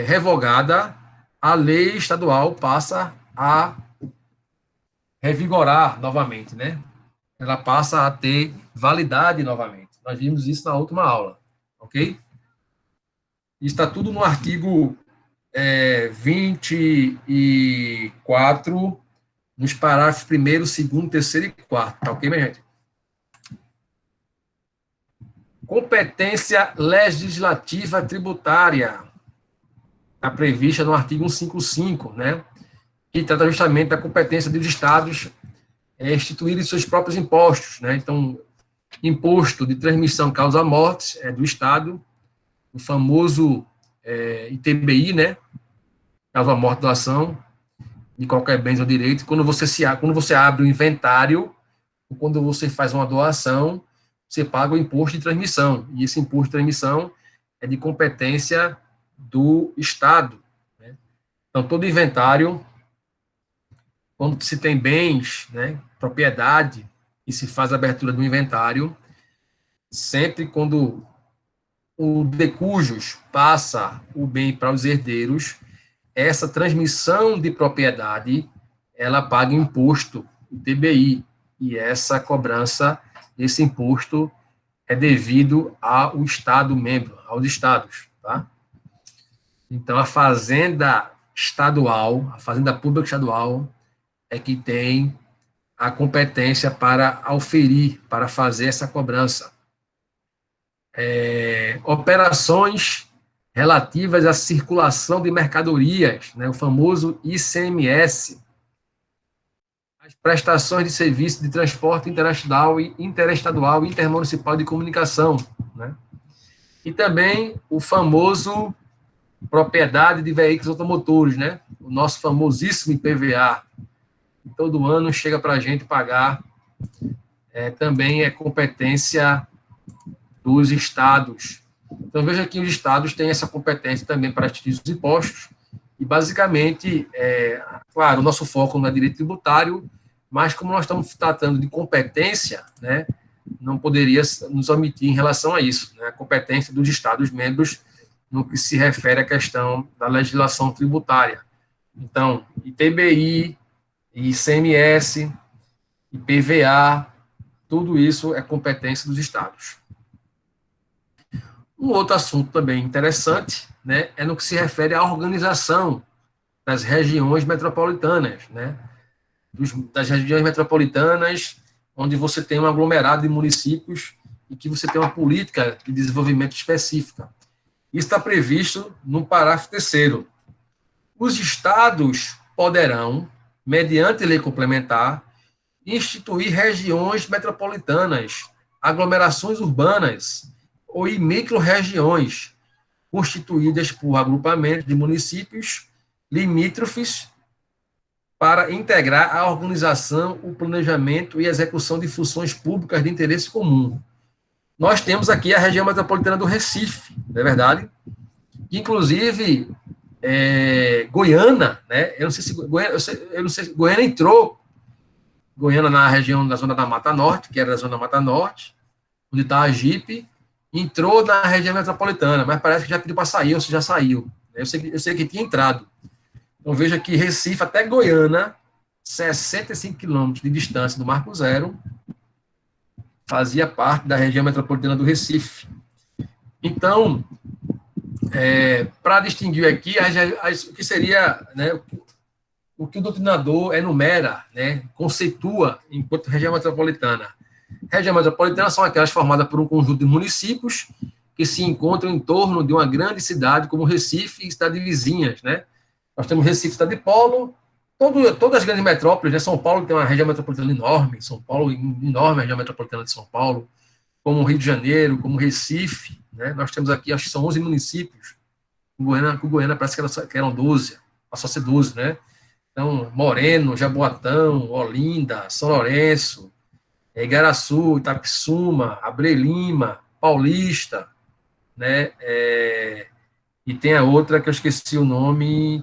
Speaker 1: revogada, a lei estadual passa a revigorar novamente, né? Ela passa a ter validade novamente. Nós vimos isso na última aula, ok? Está tudo no artigo 24, nos parágrafos 1º, 2º, 3º e 4º. Tá ok, minha gente? Competência legislativa tributária. Está prevista no artigo 155, né? Que trata justamente da competência dos estados instituírem seus próprios impostos, né? Então, imposto de transmissão causa mortes é do estado, o famoso ITBI, né? Causa morte da ação de qualquer bem ou direito. Quando você abre o inventário, ou quando você faz uma doação, você paga o imposto de transmissão, e esse imposto de transmissão é de competência do Estado, né? Então, todo inventário, quando se tem bens, né, propriedade, e se faz a abertura do inventário, sempre quando o de cujos passa o bem para os herdeiros, essa transmissão de propriedade, ela paga imposto, ITBI, e essa cobrança, esse imposto é devido ao Estado membro, aos estados, tá? Então, a fazenda estadual, a fazenda pública estadual, é que tem a competência para auferir, para fazer essa cobrança. Operações relativas à circulação de mercadorias, né, o famoso ICMS, as prestações de serviço de transporte interestadual e intermunicipal de comunicação, né, e também o famoso propriedade de veículos automotores, né, o nosso famosíssimo IPVA, que todo ano chega para a gente pagar, também é competência dos estados. Então, veja que os estados têm essa competência também para instituir os impostos, e, basicamente, claro, o nosso foco não é direito tributário, mas como nós estamos tratando de competência, né, não poderia nos omitir em relação a isso, né, a competência dos estados membros no que se refere à questão da legislação tributária. Então, ITBI, ICMS, IPVA, tudo isso é competência dos estados. Um outro assunto também interessante, né, é no que se refere à organização das regiões metropolitanas, né, das regiões metropolitanas, onde você tem um aglomerado de municípios e que você tem uma política de desenvolvimento específica. Isso está previsto no parágrafo 3º. Os estados poderão, mediante lei complementar, instituir regiões metropolitanas, aglomerações urbanas ou micro-regiões, constituídas por agrupamentos de municípios limítrofes para integrar a organização, o planejamento e a execução de funções públicas de interesse comum. Nós temos aqui a região metropolitana do Recife, não é verdade? Inclusive, Goiânia, né? Eu não sei se Goiânia entrou, Goiânia na região da zona da Mata Norte, que era da zona da Mata Norte, onde está a Jipe, entrou na região metropolitana, mas parece que já pediu para sair, ou se já saiu. Eu sei que tinha entrado. Então, veja que Recife até Goiânia, 65 quilômetros de distância do Marco Zero, fazia parte da região metropolitana do Recife. Então, para distinguir aqui, o que seria, né, o que o doutrinador enumera, né, conceitua enquanto região metropolitana. Região metropolitana são aquelas formadas por um conjunto de municípios que se encontram em torno de uma grande cidade, como Recife e cidades vizinhas, né? Nós temos Recife, cidade de polo, todas as grandes metrópoles, né? São Paulo tem uma região metropolitana enorme, São Paulo, enorme região metropolitana de São Paulo, como Rio de Janeiro, como Recife, né? Nós temos aqui, acho que são 11 municípios, com Goiânia parece que eram 12, passou a ser 12, né? Então, Moreno, Jaboatão, Olinda, São Lourenço, Igaraçu, Itapissuma, Abreu Lima, Paulista, né? E tem a outra que eu esqueci o nome,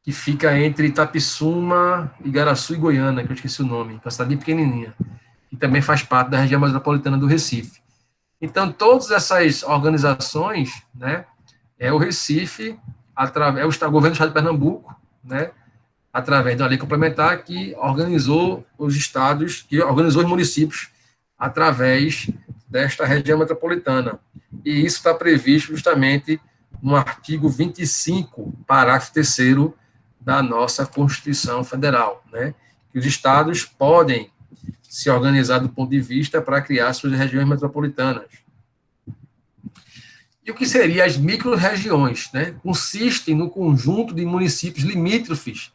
Speaker 1: que fica entre Itapissuma, Igaraçu e Goiânia, que eu esqueci o nome, que é uma cidade pequenininha, que também faz parte da região metropolitana do Recife. Então, todas essas organizações, né, o Recife, o governo do estado de Pernambuco, né, através de uma lei complementar que organizou os estados, que organizou os municípios através desta região metropolitana. E isso está previsto justamente no artigo 25, parágrafo 3º da nossa Constituição Federal, né? Que os estados podem se organizar do ponto de vista para criar suas regiões metropolitanas. E o que seriam as micro-regiões, né? Consistem no conjunto de municípios limítrofes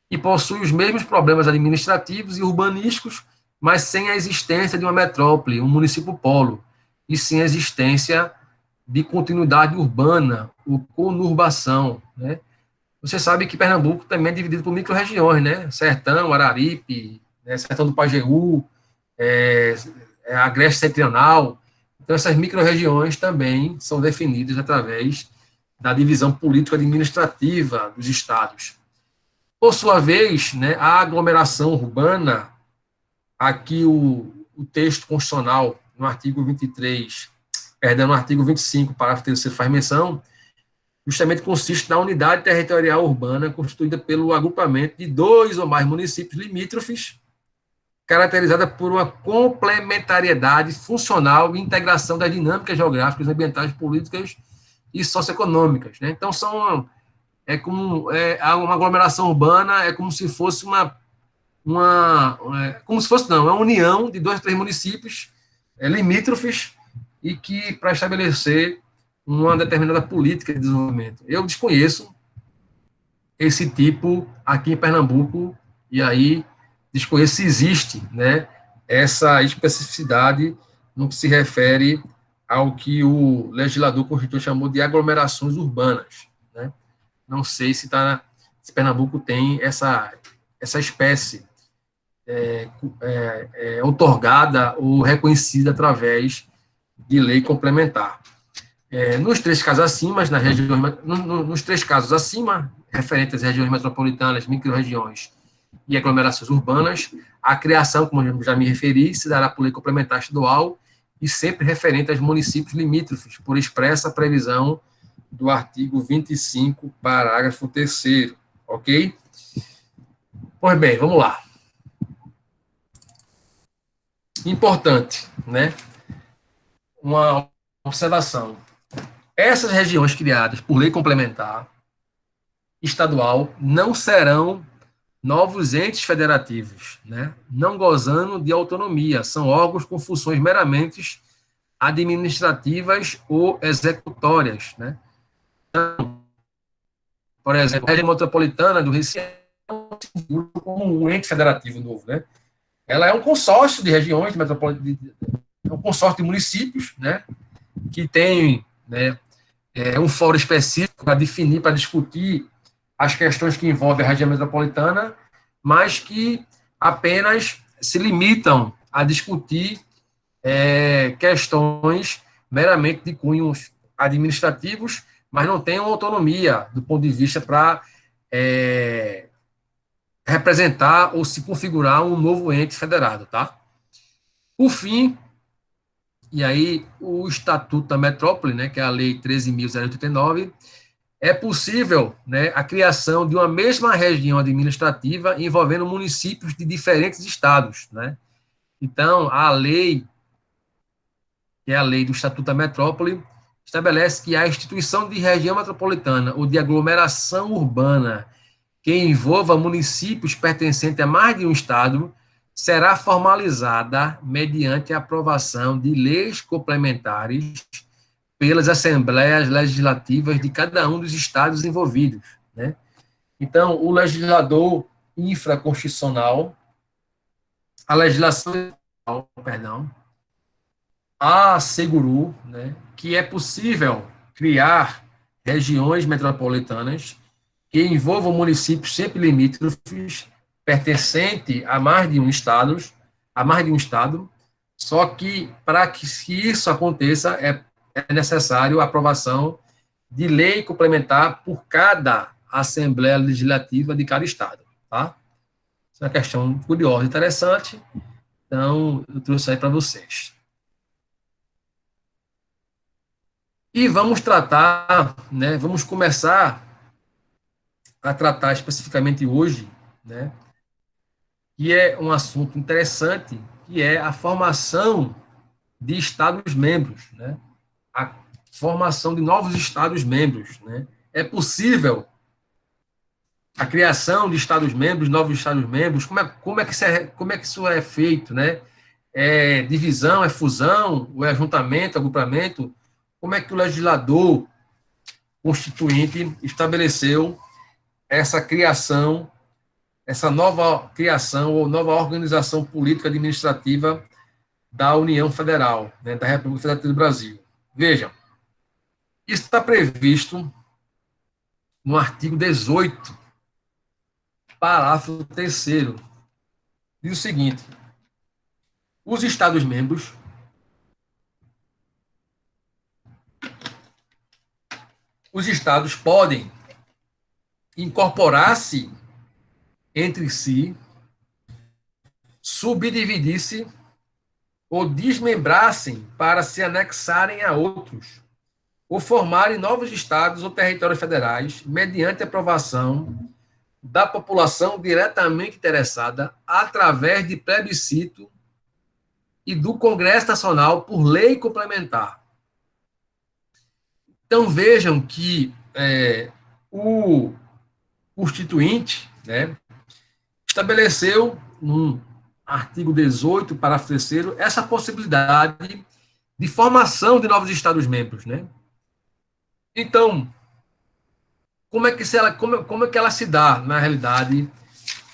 Speaker 1: que possuem os mesmos problemas administrativos e urbanísticos, mas sem a existência de uma metrópole, um município polo, e sem a existência de continuidade urbana, ou conurbação, né? Você sabe que Pernambuco também é dividido por micro-regiões, né? Sertão, Araripe, né? Sertão do Pajeú, a Agreste Setentrional. Então, essas micro-regiões também são definidas através da divisão político-administrativa dos estados. Por sua vez, né, a aglomeração urbana, aqui o texto constitucional, no artigo 23, perdão, no artigo 25, parágrafo 3º, faz menção, justamente consiste na unidade territorial urbana constituída pelo agrupamento de 2 ou mais municípios limítrofes, caracterizada por uma complementariedade funcional e integração das dinâmicas geográficas, ambientais, políticas e socioeconômicas, né? Então, uma aglomeração urbana é como se fosse uma união de 2 ou 3 municípios limítrofes e que para estabelecer uma determinada política de desenvolvimento. Eu desconheço esse tipo aqui em Pernambuco, e aí desconheço se existe, né, essa especificidade no que se refere ao que o legislador constitucional chamou de aglomerações urbanas, né? Não sei se Pernambuco tem essa espécie outorgada ou reconhecida através de lei complementar. Nos 3 casos acima, nos 3 casos acima, referentes às regiões metropolitanas, micro-regiões e aglomerações urbanas, a criação, como eu já me referi, se dará por lei complementar estadual e sempre referente aos municípios limítrofes, por expressa previsão do artigo 25, parágrafo 3º, ok? Pois bem, vamos lá. Importante, né? Uma observação. Essas regiões criadas por lei complementar estadual não serão novos entes federativos, né? Não gozando de autonomia, são órgãos com funções meramente administrativas ou executórias, né? Então, por exemplo, a região metropolitana do Recife é como um ente federativo novo, né? Ela é um consórcio de regiões metropolitanas, é um consórcio de municípios, né? Que tem, né, um fórum específico para definir, para discutir as questões que envolvem a região metropolitana, mas que apenas se limitam a discutir questões meramente de cunhos administrativos, mas não têm autonomia do ponto de vista para representar ou se configurar um novo ente federado, tá? Por fim, e aí o Estatuto da Metrópole, né, que é a Lei 13.089, é possível, né, a criação de uma mesma região administrativa envolvendo municípios de diferentes estados, né? Então, a lei, que é a lei do Estatuto da Metrópole, estabelece que a instituição de região metropolitana ou de aglomeração urbana que envolva municípios pertencentes a mais de um estado será formalizada mediante a aprovação de leis complementares pelas assembleias legislativas de cada um dos estados envolvidos, né? Então, o legislador infraconstitucional, a legislação, perdão, assegurou, né, que é possível criar regiões metropolitanas que envolvam municípios sempre limítrofes, pertencente a mais de um estado, só que para que isso aconteça é necessário a aprovação de lei complementar por cada Assembleia Legislativa de cada estado, tá? Isso é uma questão curiosa, interessante, então eu trouxe aí para vocês. E vamos tratar, né, vamos começar a tratar especificamente hoje, né, que é um assunto interessante, que é a formação de Estados-membros, né? A formação de novos Estados-membros, né? É possível a criação de Estados-membros, novos Estados-membros, como é que isso é feito, né? É divisão, é fusão, ou é ajuntamento, agrupamento? Como é que o legislador constituinte estabeleceu essa criação, essa nova criação ou nova organização política administrativa da União Federal, né, da República Federativa do Brasil? Vejam, isso está previsto no artigo 18, parágrafo 3º. Diz o seguinte: os Estados-membros os Estados podem incorporar-se entre si, subdividir-se ou desmembrar-se para se anexarem a outros, ou formarem novos estados ou territórios federais, mediante aprovação da população diretamente interessada, através de plebiscito e do Congresso Nacional por lei complementar. Então, vejam que o Constituinte, né, estabeleceu, no artigo 18, parágrafo 3º, essa possibilidade de formação de novos Estados-membros, né? Então, como é que ela se dá, na realidade?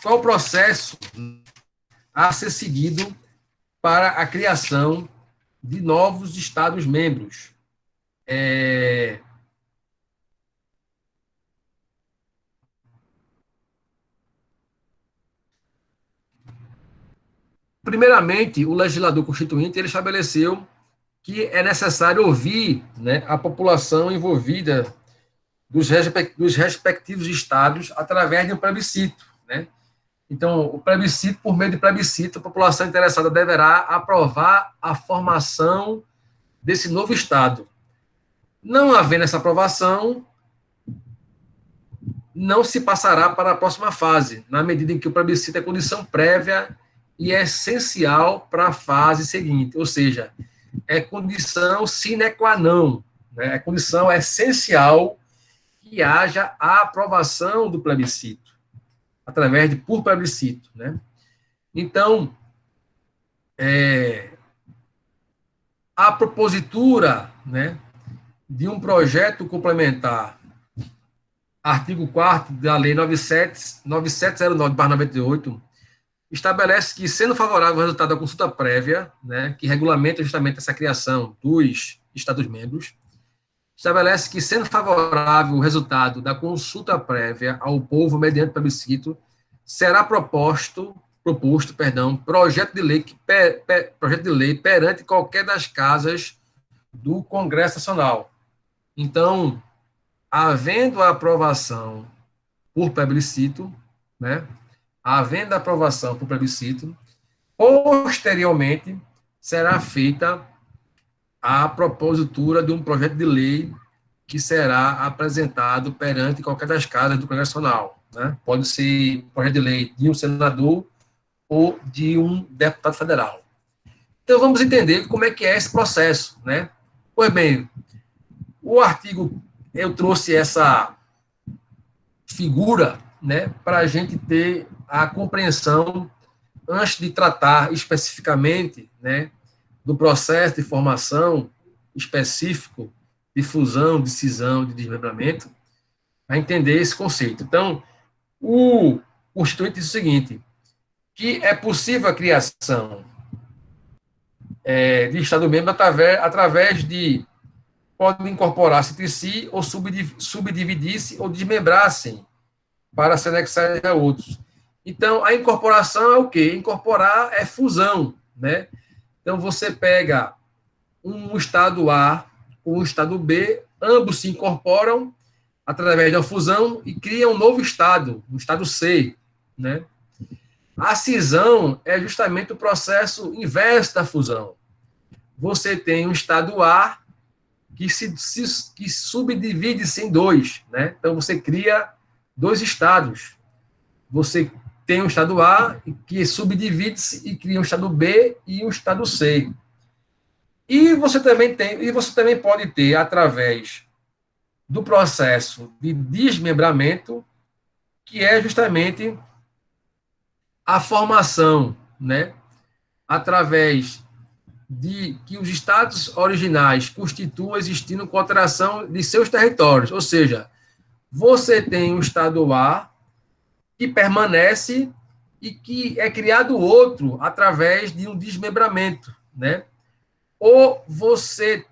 Speaker 1: Qual o processo a ser seguido para a criação de novos Estados-membros? Primeiramente, o legislador constituinte ele estabeleceu que é necessário ouvir, né, a população envolvida dos respectivos estados através de um plebiscito, né? Então, o plebiscito, por meio de plebiscito, a população interessada deverá aprovar a formação desse novo estado. Não havendo essa aprovação, não se passará para a próxima fase, na medida em que o plebiscito é condição prévia e é essencial para a fase seguinte, ou seja, é condição sine qua non, né? É condição essencial que haja a aprovação do plebiscito, através de por plebiscito, né? Então, a propositura, né, de um projeto complementar, artigo 4º da Lei 9709/98, estabelece que, sendo favorável o resultado da consulta prévia, né, que regulamenta justamente essa criação dos Estados-membros, estabelece que, sendo favorável o resultado da consulta prévia ao povo mediante plebiscito, será proposto, projeto de lei perante qualquer das casas do Congresso Nacional. Então, havendo a aprovação por plebiscito, né, havendo a aprovação por plebiscito, posteriormente será feita a propositura de um projeto de lei que será apresentado perante qualquer das casas do Congresso Nacional, né? Pode ser projeto de lei de um senador ou de um deputado federal. Então, vamos entender como é que é esse processo, né? Pois bem, o artigo, eu trouxe essa figura, né, para a gente ter a compreensão, antes de tratar especificamente, né, do processo de formação específico de fusão, de cisão, de desmembramento, a entender esse conceito. Então, o Constituinte diz o seguinte, que é possível a criação de Estado-membro através de podem incorporar-se entre si ou subdividir-se ou desmembrar-se para se anexarem a outros. Então, a incorporação é o quê? Incorporar é fusão, né? Então, você pega um estado A com um estado B, ambos se incorporam através da fusão e criam um novo estado, um estado C, né? A cisão é justamente o processo inverso da fusão. Você tem um estado A que subdivide-se em dois, né? Então, você cria dois estados. Você tem um estado A que subdivide-se e cria um estado B e um estado C. E você também pode ter, através do processo de desmembramento, que é justamente a formação, né, através de que os estados originais constituam existindo com alteração de seus territórios. Ou seja, você tem um estado A que permanece e que é criado outro através de um desmembramento, né? Ou você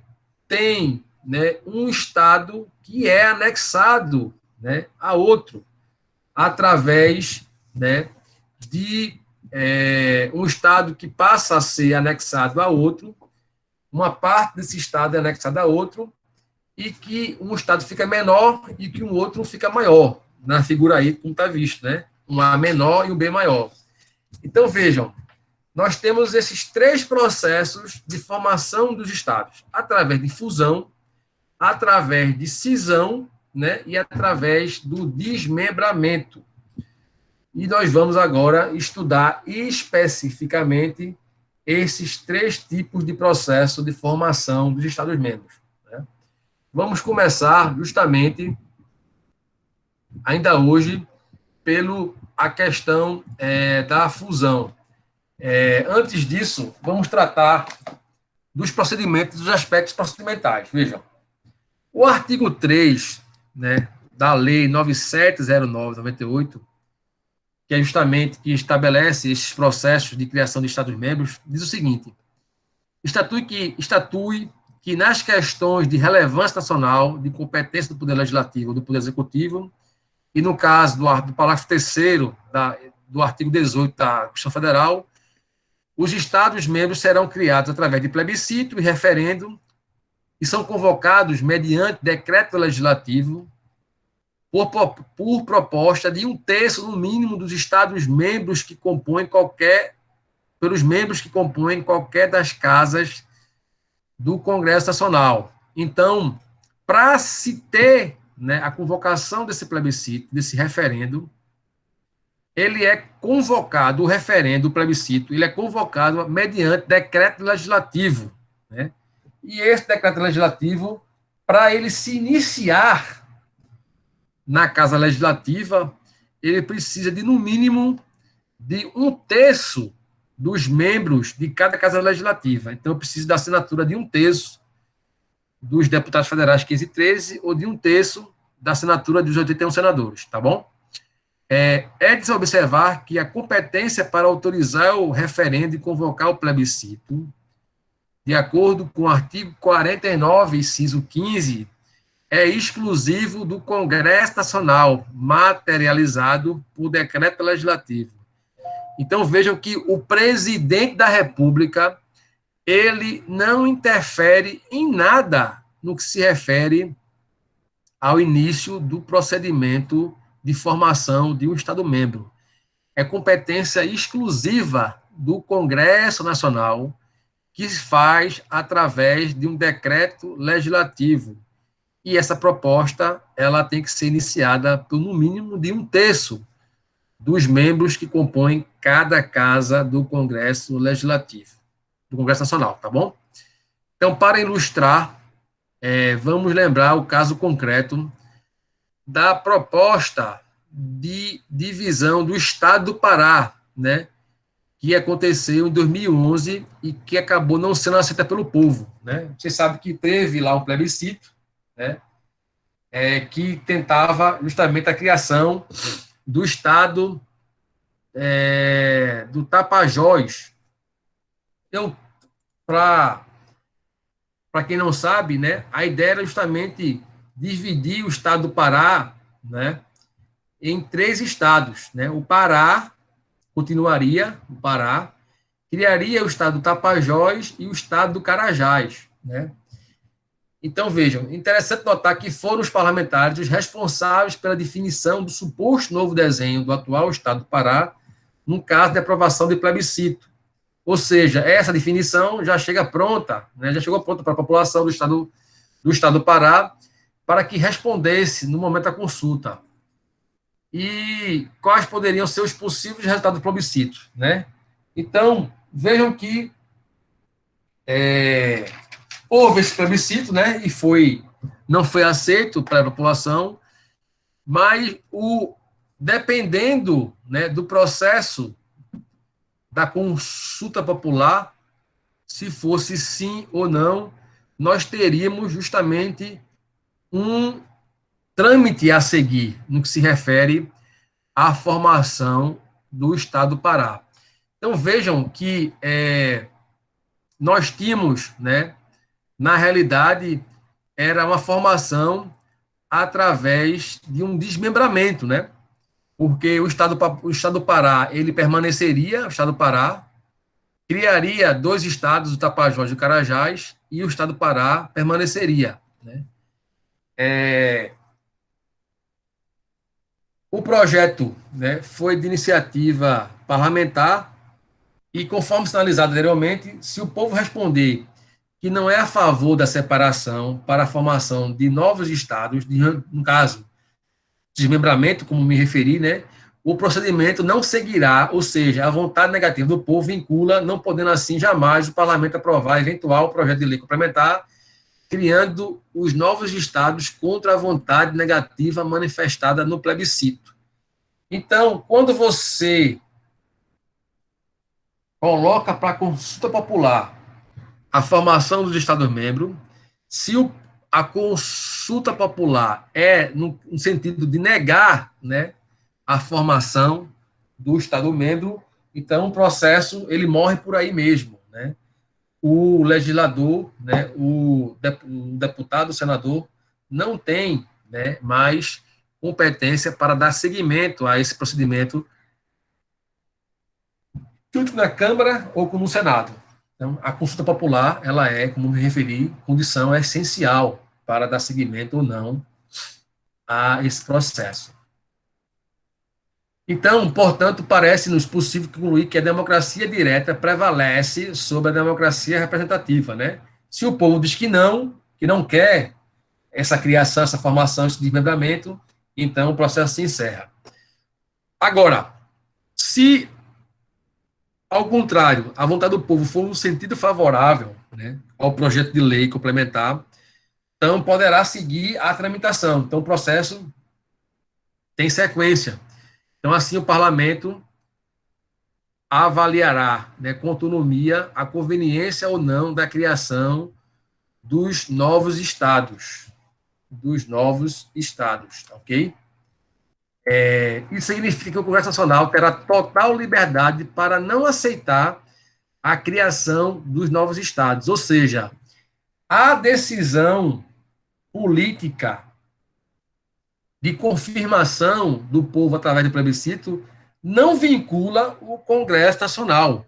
Speaker 1: tem, né, um estado que é anexado, né, a outro através, né, de um estado que passa a ser anexado a outro, uma parte desse estado é anexada a outro, e que um estado fica menor e que um outro fica maior, na figura aí, como está visto, né? Um A menor e um B maior. Então, vejam, nós temos esses três processos de formação dos estados, através de fusão, através de cisão, né, e através do desmembramento. E nós vamos agora estudar especificamente esses três tipos de processo de formação dos Estados-membros. Né? Vamos começar justamente, ainda hoje, pelo a questão da fusão. Antes disso, vamos tratar dos procedimentos, dos aspectos procedimentais. Vejam, o artigo 3, né, da Lei 9709/98, que é justamente que estabelece esses processos de criação de Estados-membros, diz o seguinte: estatui que nas questões de relevância nacional, de competência do Poder Legislativo ou do Poder Executivo, e no caso do parágrafo 3º do artigo 18 da Constituição Federal, os Estados-membros serão criados através de plebiscito e referendo e são convocados mediante decreto legislativo por proposta de um terço, no mínimo, dos Estados-membros que compõem pelos membros que compõem qualquer das casas do Congresso Nacional. Então, para se ter, né, a convocação desse plebiscito, desse referendo, ele é convocado, o referendo, o plebiscito, ele é convocado mediante decreto legislativo, né? E esse decreto legislativo, para ele se iniciar na Casa Legislativa, ele precisa de, no mínimo, de um terço dos membros de cada Casa Legislativa. Então, precisa da assinatura de um terço dos deputados federais 15 e 13, ou de um terço da assinatura dos 81 senadores, tá bom? É de se observar que a competência para autorizar o referendo e convocar o plebiscito, de acordo com o artigo 49, inciso 15, é exclusivo do Congresso Nacional, materializado por decreto legislativo. Então, vejam que o presidente da República, ele não interfere em nada no que se refere ao início do procedimento de formação de um Estado-membro. É competência exclusiva do Congresso Nacional, que se faz através de um decreto legislativo. E essa proposta, ela tem que ser iniciada por, no mínimo, de um terço dos membros que compõem cada casa do Congresso Legislativo, do Congresso Nacional, tá bom? Então, para ilustrar, vamos lembrar o caso concreto da proposta de divisão do Estado do Pará, né, que aconteceu em 2011 e que acabou não sendo aceita pelo povo, né? Você sabe que teve lá um plebiscito, né, que tentava justamente a criação do Estado do Tapajós. Então, para quem não sabe, né, a ideia era justamente dividir o Estado do Pará, né, em três estados, né? O Pará continuaria, o Pará criaria o Estado do Tapajós e o Estado do Carajás, né? Então, vejam, interessante notar que foram os parlamentares os responsáveis pela definição do suposto novo desenho do atual Estado do Pará, no caso de aprovação de plebiscito. Ou seja, essa definição já chega pronta, né, já chegou pronta para a população do Estado do Pará, para que respondesse no momento da consulta. E quais poderiam ser os possíveis resultados do plebiscito, né? Então, vejam que houve esse plebiscito, né, e não foi aceito pela população, mas dependendo, né, do processo da consulta popular, se fosse sim ou não, nós teríamos justamente um trâmite a seguir no que se refere à formação do Estado do Pará. Então, vejam que nós tínhamos, né, na realidade, era uma formação através de um desmembramento, né? Porque o Estado do Pará, ele permaneceria, o Estado do Pará, criaria dois estados, o Tapajós e o Carajás, e o Estado do Pará permaneceria, né? O projeto, né, foi de iniciativa parlamentar e, conforme sinalizado anteriormente, se o povo responder que não é a favor da separação para a formação de novos estados, no caso, desmembramento, como me referi, né, o procedimento não seguirá, ou seja, a vontade negativa do povo vincula, não podendo assim jamais o parlamento aprovar eventual projeto de lei complementar, criando os novos estados contra a vontade negativa manifestada no plebiscito. Então, quando você coloca para consulta popular a formação dos Estados-membros, se a consulta popular é no sentido de negar, né, a formação do Estado-membro, então o processo ele morre por aí mesmo, né? O legislador, né, o deputado, o senador, não tem, né, mais competência para dar seguimento a esse procedimento, tanto na Câmara ou como no Senado. Então, a consulta popular, ela é, como me referi, condição essencial para dar seguimento ou não a esse processo. Então, portanto, parece-nos possível concluir que a democracia direta prevalece sobre a democracia representativa, né? Se o povo diz que não quer essa criação, essa formação, esse desmembramento, então o processo se encerra. Agora, se, ao contrário, a vontade do povo for no sentido favorável, né, ao projeto de lei complementar, então poderá seguir a tramitação. Então, o processo tem sequência. Então, assim, o parlamento avaliará, né, com autonomia a conveniência ou não da criação dos novos estados. Ok? Isso significa que o Congresso Nacional terá total liberdade para não aceitar a criação dos novos estados, ou seja, a decisão política de confirmação do povo através do plebiscito não vincula o Congresso Nacional.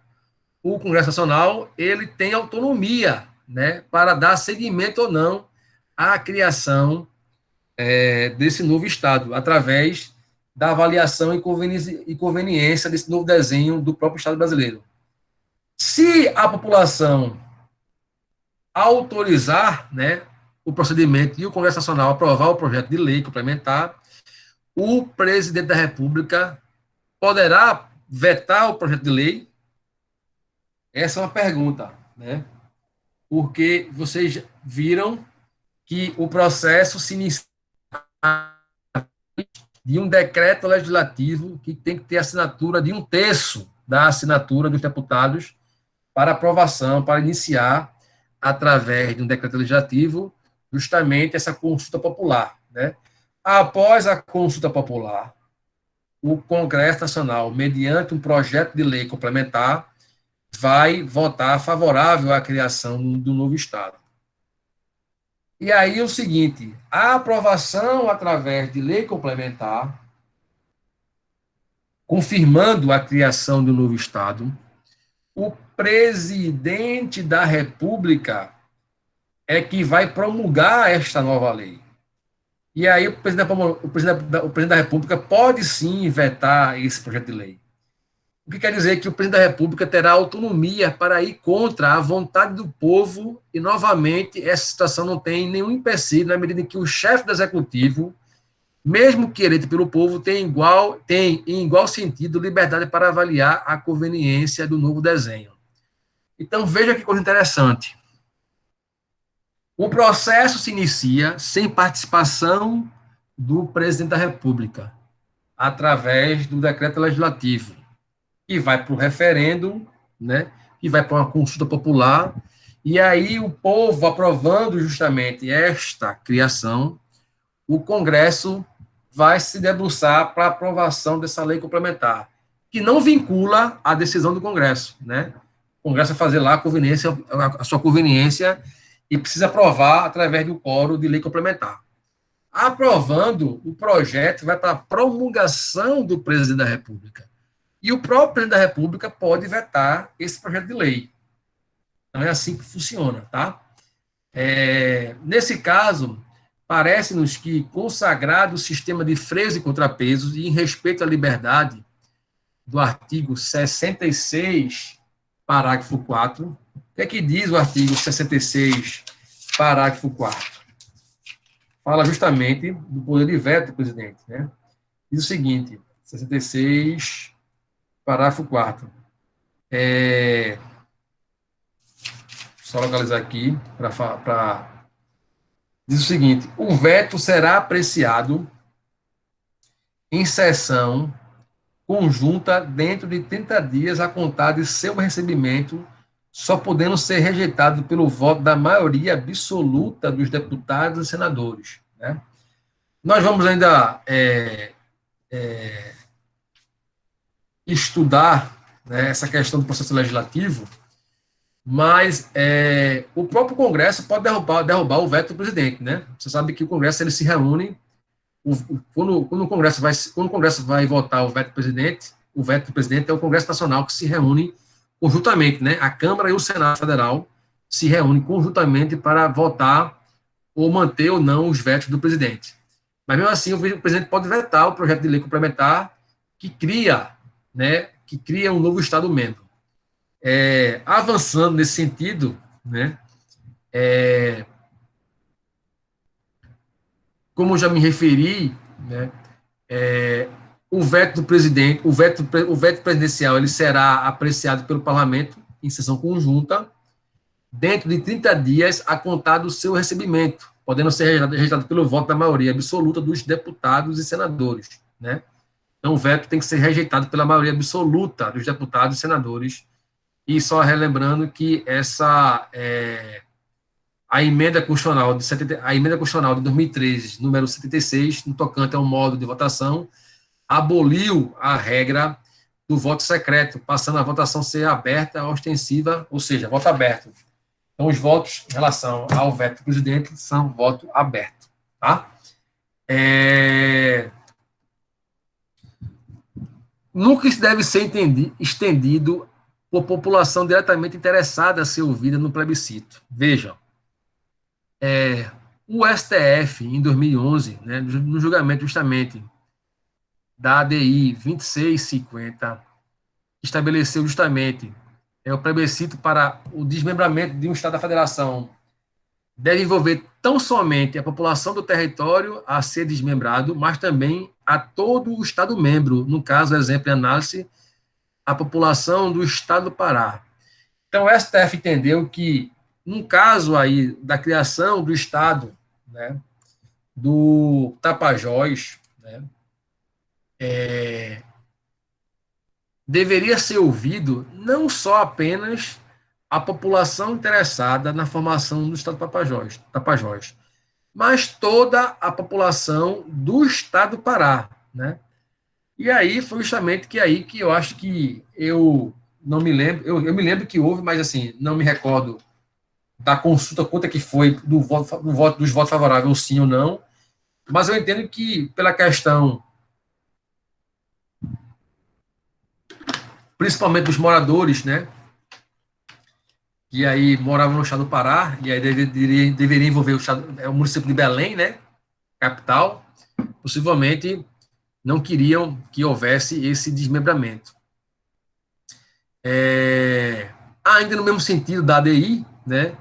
Speaker 1: O Congresso Nacional ele tem autonomia, né, para dar seguimento ou não à criação desse novo Estado, através da avaliação e conveniência desse novo desenho do próprio Estado brasileiro. Se a população autorizar, né, o procedimento e o Congresso Nacional aprovar o projeto de lei complementar, o presidente da República poderá vetar o projeto de lei? Essa é uma pergunta, né? Porque vocês viram que o processo se inicia de um decreto legislativo que tem que ter assinatura de 1/3 da assinatura dos deputados para aprovação, para iniciar, através de um decreto legislativo, justamente essa consulta popular, né? Após a consulta popular, o Congresso Nacional, mediante um projeto de lei complementar, vai votar favorável à criação do novo Estado. E aí é o seguinte, a aprovação através de lei complementar, confirmando a criação do novo Estado, o presidente da República é que vai promulgar esta nova lei. E aí o presidente da República pode sim vetar esse projeto de lei. O que quer dizer que o presidente da República terá autonomia para ir contra a vontade do povo e, novamente, essa situação não tem nenhum empecilho na medida em que o chefe do executivo, mesmo que eleito pelo povo, tem em igual sentido liberdade para avaliar a conveniência do novo desenho. Então, veja que coisa interessante. O processo se inicia sem participação do presidente da República, através do decreto legislativo, que vai para o referendo, né, que vai para uma consulta popular, e aí o povo aprovando justamente esta criação, o Congresso vai se debruçar para a aprovação dessa lei complementar, que não vincula a decisão do Congresso, né? O Congresso vai fazer lá a sua conveniência e precisa aprovar através do quórum de lei complementar. Aprovando, o projeto vai para a promulgação do presidente da República. E o próprio presidente da República pode vetar esse projeto de lei. Então é assim que funciona, tá? Nesse caso, parece-nos que, consagrado o sistema de freios e contrapesos e em respeito à liberdade do artigo 66, parágrafo 4, o que é que diz o artigo 66, parágrafo 4? Fala justamente do poder de veto do presidente, né? Diz o seguinte, 66, parágrafo 4. Só localizar aqui para. Diz o seguinte: o veto será apreciado em sessão conjunta dentro de 30 dias a contar de seu recebimento, só podendo ser rejeitado pelo voto da maioria absoluta dos deputados e senadores. Né? Nós vamos ainda estudar, né, essa questão do processo legislativo, mas o próprio Congresso pode derrubar o veto do presidente. Né? Você sabe que o Congresso ele se reúne. Quando o Congresso vai votar o veto do presidente é o Congresso Nacional que se reúne conjuntamente, né? A Câmara e o Senado Federal se reúnem conjuntamente para votar ou manter ou não os vetos do presidente. Mas mesmo assim, o presidente pode vetar o projeto de lei complementar que cria, né? Que cria um novo Estado-membro. Avançando nesse sentido, né? Como eu já me referi, né? O veto do presidente, o veto presidencial, ele será apreciado pelo parlamento em sessão conjunta, dentro de 30 dias a contar do seu recebimento, podendo ser rejeitado pelo voto da maioria absoluta dos deputados e senadores, né? Então, o veto tem que ser rejeitado pela maioria absoluta dos deputados e senadores. E só relembrando que a emenda constitucional de 2013, número 76, no tocante ao modo de votação, aboliu a regra do voto secreto, passando a votação ser aberta, ostensiva, ou seja, voto aberto. Então, os votos em relação ao veto do presidente são voto aberto. Tá? Nunca isso deve ser estendido por população diretamente interessada a ser ouvida no plebiscito. Vejam, o STF, em 2011, né, no julgamento justamente da ADI 2650, estabeleceu justamente o plebiscito para o desmembramento de um Estado da Federação deve envolver tão somente a população do território a ser desmembrado, mas também a todo o Estado-membro, no caso, exemplo e análise, a população do Estado do Pará. Então, o STF entendeu que, no caso aí da criação do Estado, né, do Tapajós, né, deveria ser ouvido não só apenas a população interessada na formação do Estado Tapajós, mas toda a população do Estado do Pará, né? E aí foi justamente que eu acho que eu não me lembro, eu me lembro que houve, mas assim, não me recordo da consulta, quanto é que foi dos votos favoráveis, sim ou não, mas eu entendo que pela questão, principalmente dos moradores, né, que aí moravam no estado do Pará, e aí deveria envolver o município de Belém, né, capital, possivelmente não queriam que houvesse esse desmembramento. Ainda no mesmo sentido da ADI, né,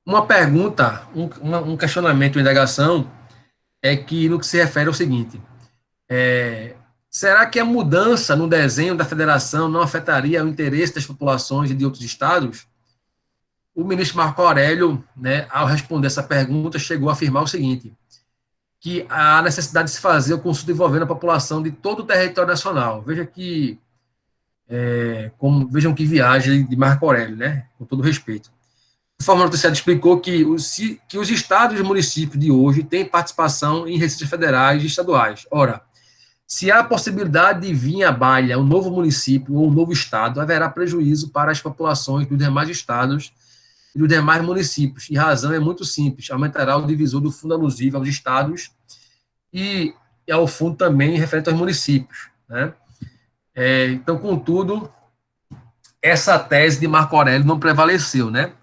Speaker 1: uma pergunta, um questionamento, uma indagação, é que no que se refere ao seguinte, será que a mudança no desenho da federação não afetaria o interesse das populações de outros estados? O ministro Marco Aurélio, né, ao responder essa pergunta, chegou a afirmar o seguinte, que há necessidade de se fazer o consulta envolvendo a população de todo o território nacional. Vejam que viagem de Marco Aurélio, né, com todo respeito. De forma noticiada, explicou que os estados e municípios de hoje têm participação em receitas federais e estaduais. Ora, se há a possibilidade de vir à baila um novo município ou um novo estado, haverá prejuízo para as populações dos demais estados e dos demais municípios. E a razão é muito simples: aumentará o divisor do fundo alusivo aos estados e ao fundo também referente aos municípios, né? Então, contudo, essa tese de Marco Aurélio não prevaleceu, né?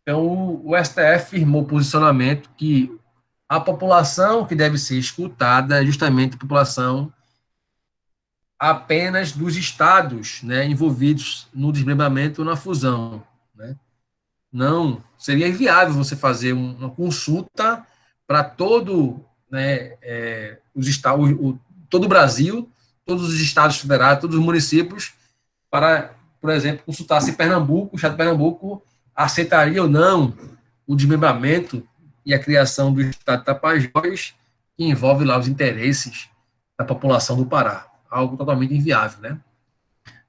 Speaker 1: Então, o STF firmou o posicionamento que a população que deve ser escutada é justamente a população apenas dos estados, né, envolvidos no desmembramento ou na fusão, né? Não, seria inviável você fazer uma consulta para todo, né, os estados, todo o Brasil, todos os estados federados, todos os municípios, para, por exemplo, consultar se Pernambuco, o estado de Pernambuco, aceitaria ou não o desmembramento e a criação do estado de Tapajós, que envolve lá os interesses da população do Pará. Algo totalmente inviável, né?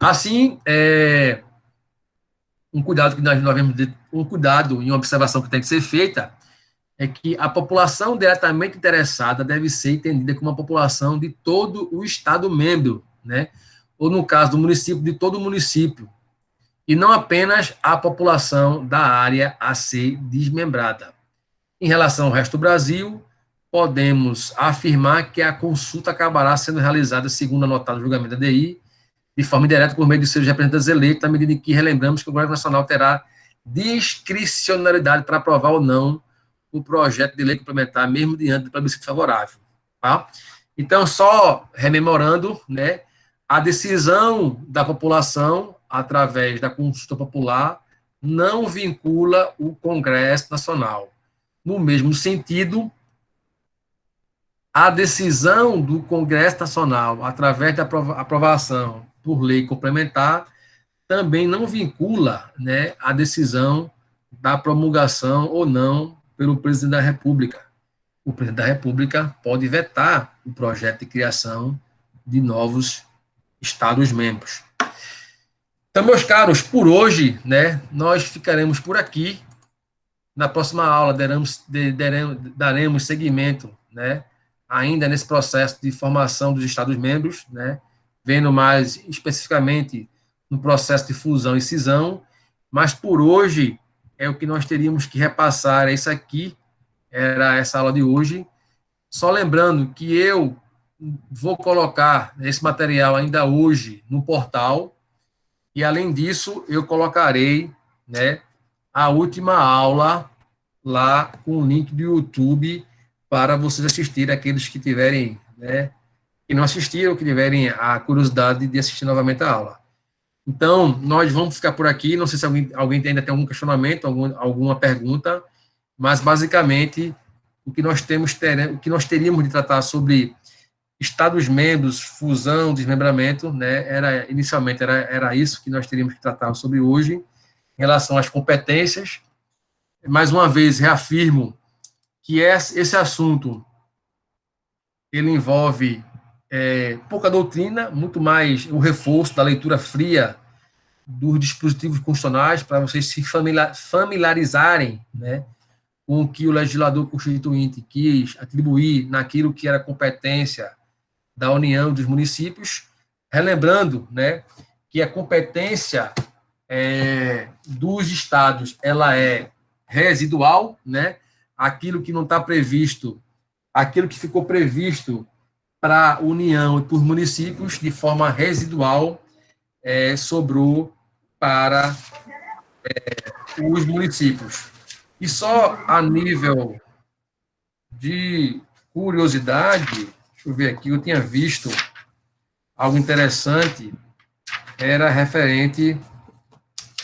Speaker 1: Assim, um cuidado que nós devemos um cuidado e uma observação que tem que ser feita é que a população diretamente interessada deve ser entendida como uma população de todo o estado membro, né? Ou no caso do município, de todo o município, e não apenas a população da área a ser desmembrada. Em relação ao resto do Brasil, podemos afirmar que a consulta acabará sendo realizada, segundo anotado no julgamento da DI, de forma indireta por meio de seus representantes eleitos, à medida em que relembramos que o Governo Nacional terá discricionalidade para aprovar ou não o projeto de lei complementar, mesmo diante do plebiscito favorável. Tá? Então, só rememorando, né, a decisão da população, através da consulta popular, não vincula o Congresso Nacional. No mesmo sentido, a decisão do Congresso Nacional, através da aprovação por lei complementar, também não vincula, né, a decisão da promulgação ou não pelo presidente da República. O presidente da República pode vetar o projeto de criação de novos Estados-membros. Então, meus caros, por hoje, né, nós ficaremos por aqui. Na próxima aula daremos seguimento, né, ainda nesse processo de formação dos Estados-membros, né, vendo mais especificamente no processo de fusão e cisão, mas por hoje é o que nós teríamos que repassar, é isso aqui, era essa aula de hoje. Só lembrando que eu vou colocar esse material ainda hoje no portal, e além disso, eu colocarei, né, a última aula lá com o link do YouTube para vocês assistirem, aqueles que tiverem, né, que não assistiram, que tiverem a curiosidade de assistir novamente a aula. Então, nós vamos ficar por aqui, não sei se alguém ainda tem algum questionamento, alguma pergunta, mas basicamente o que nós teríamos de tratar sobre Estados-membros, fusão, desmembramento, né, inicialmente era isso que nós teríamos que tratar sobre hoje, em relação às competências. Mais uma vez, reafirmo que esse assunto ele envolve pouca doutrina, muito mais o reforço da leitura fria dos dispositivos constitucionais, para vocês se familiarizarem, né, com o que o legislador constituinte quis atribuir naquilo que era competência da União dos municípios, relembrando, né, que a competência dos estados ela é residual, né, aquilo que não está previsto, aquilo que ficou previsto para a União e para os municípios de forma residual sobrou para os municípios. E só a nível de curiosidade, deixa eu ver aqui, eu tinha visto algo interessante, era referente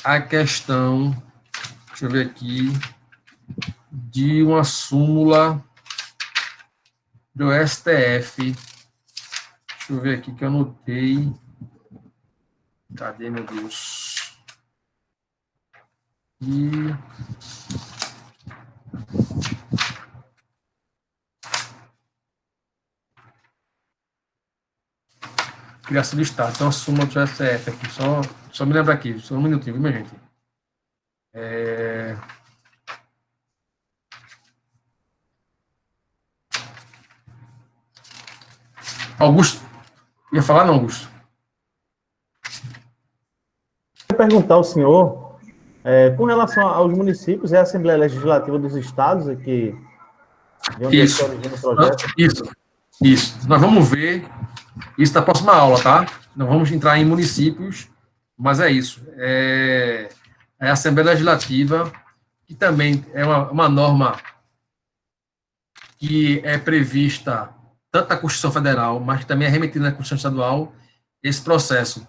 Speaker 1: à questão, deixa eu ver aqui, de uma súmula do STF. Deixa Deixa eu ver aqui que eu anotei. Cadê, meu Deus? E... criação do Estado. Então, a súmula do STF aqui. Só me lembrar aqui. Só um minutinho, viu, minha gente? Augusto. Ia falar, não, Augusto?
Speaker 2: Eu ia perguntar ao senhor, com relação aos municípios e à Assembleia Legislativa dos Estados, aqui, de onde
Speaker 1: Isso.
Speaker 2: é que origina o projeto?
Speaker 1: Isso. Nós vamos ver isso na próxima aula, tá? Nós vamos entrar em municípios, mas é isso. É a Assembleia Legislativa, que também é uma norma que é prevista tanto na Constituição Federal, mas que também é remetida na Constituição Estadual, esse processo,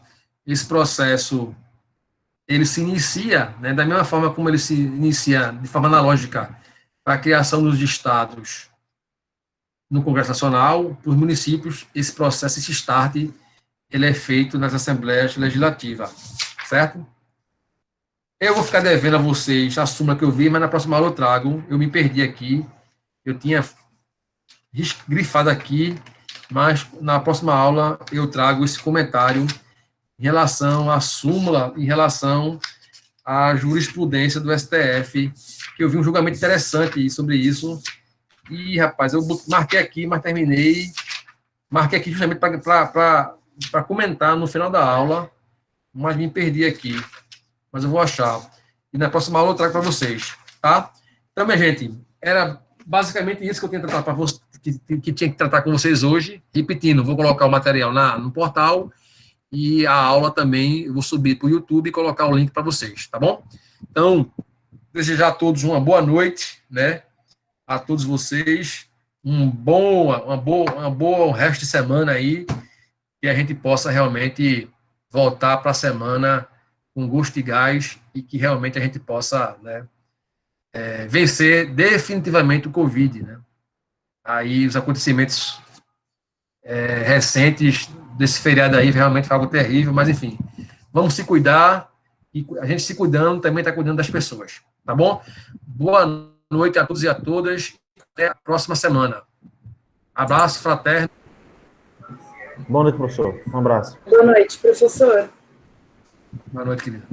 Speaker 1: ele se inicia, né, da mesma forma como ele se inicia de forma analógica para a criação dos estados no Congresso Nacional, para os municípios, esse processo, esse start, ele é feito nas Assembleias Legislativas, certo? Eu vou ficar devendo a vocês a súmula que eu vi, mas na próxima aula eu trago, eu me perdi aqui, eu tinha grifado aqui, mas na próxima aula eu trago esse comentário em relação à súmula, em relação à jurisprudência do STF, que eu vi um julgamento interessante sobre isso, e, rapaz, eu marquei aqui, mas terminei, marquei aqui justamente para comentar no final da aula, mas me perdi aqui, mas eu vou achar, e na próxima aula eu trago para vocês, tá? Então, minha gente, era basicamente isso que eu tinha que tratar para vocês, que tinha que tratar com vocês hoje. Repetindo, vou colocar o material no portal e a aula também eu vou subir para o YouTube e colocar o link para vocês, tá bom? Então, desejar a todos uma boa noite, né? A todos vocês uma boa resto de semana aí, que a gente possa realmente voltar para a semana com gosto e gás e que realmente a gente possa, né, vencer definitivamente o Covid, né? Aí os acontecimentos recentes desse feriado aí realmente foi algo terrível, mas enfim, vamos se cuidar e a gente se cuidando também está cuidando das pessoas, tá bom? Boa noite a todos e a todas, até a próxima semana. Abraço fraterno.
Speaker 2: Boa noite, professor. Um abraço.
Speaker 3: Boa noite, professor.
Speaker 1: Boa noite, querida.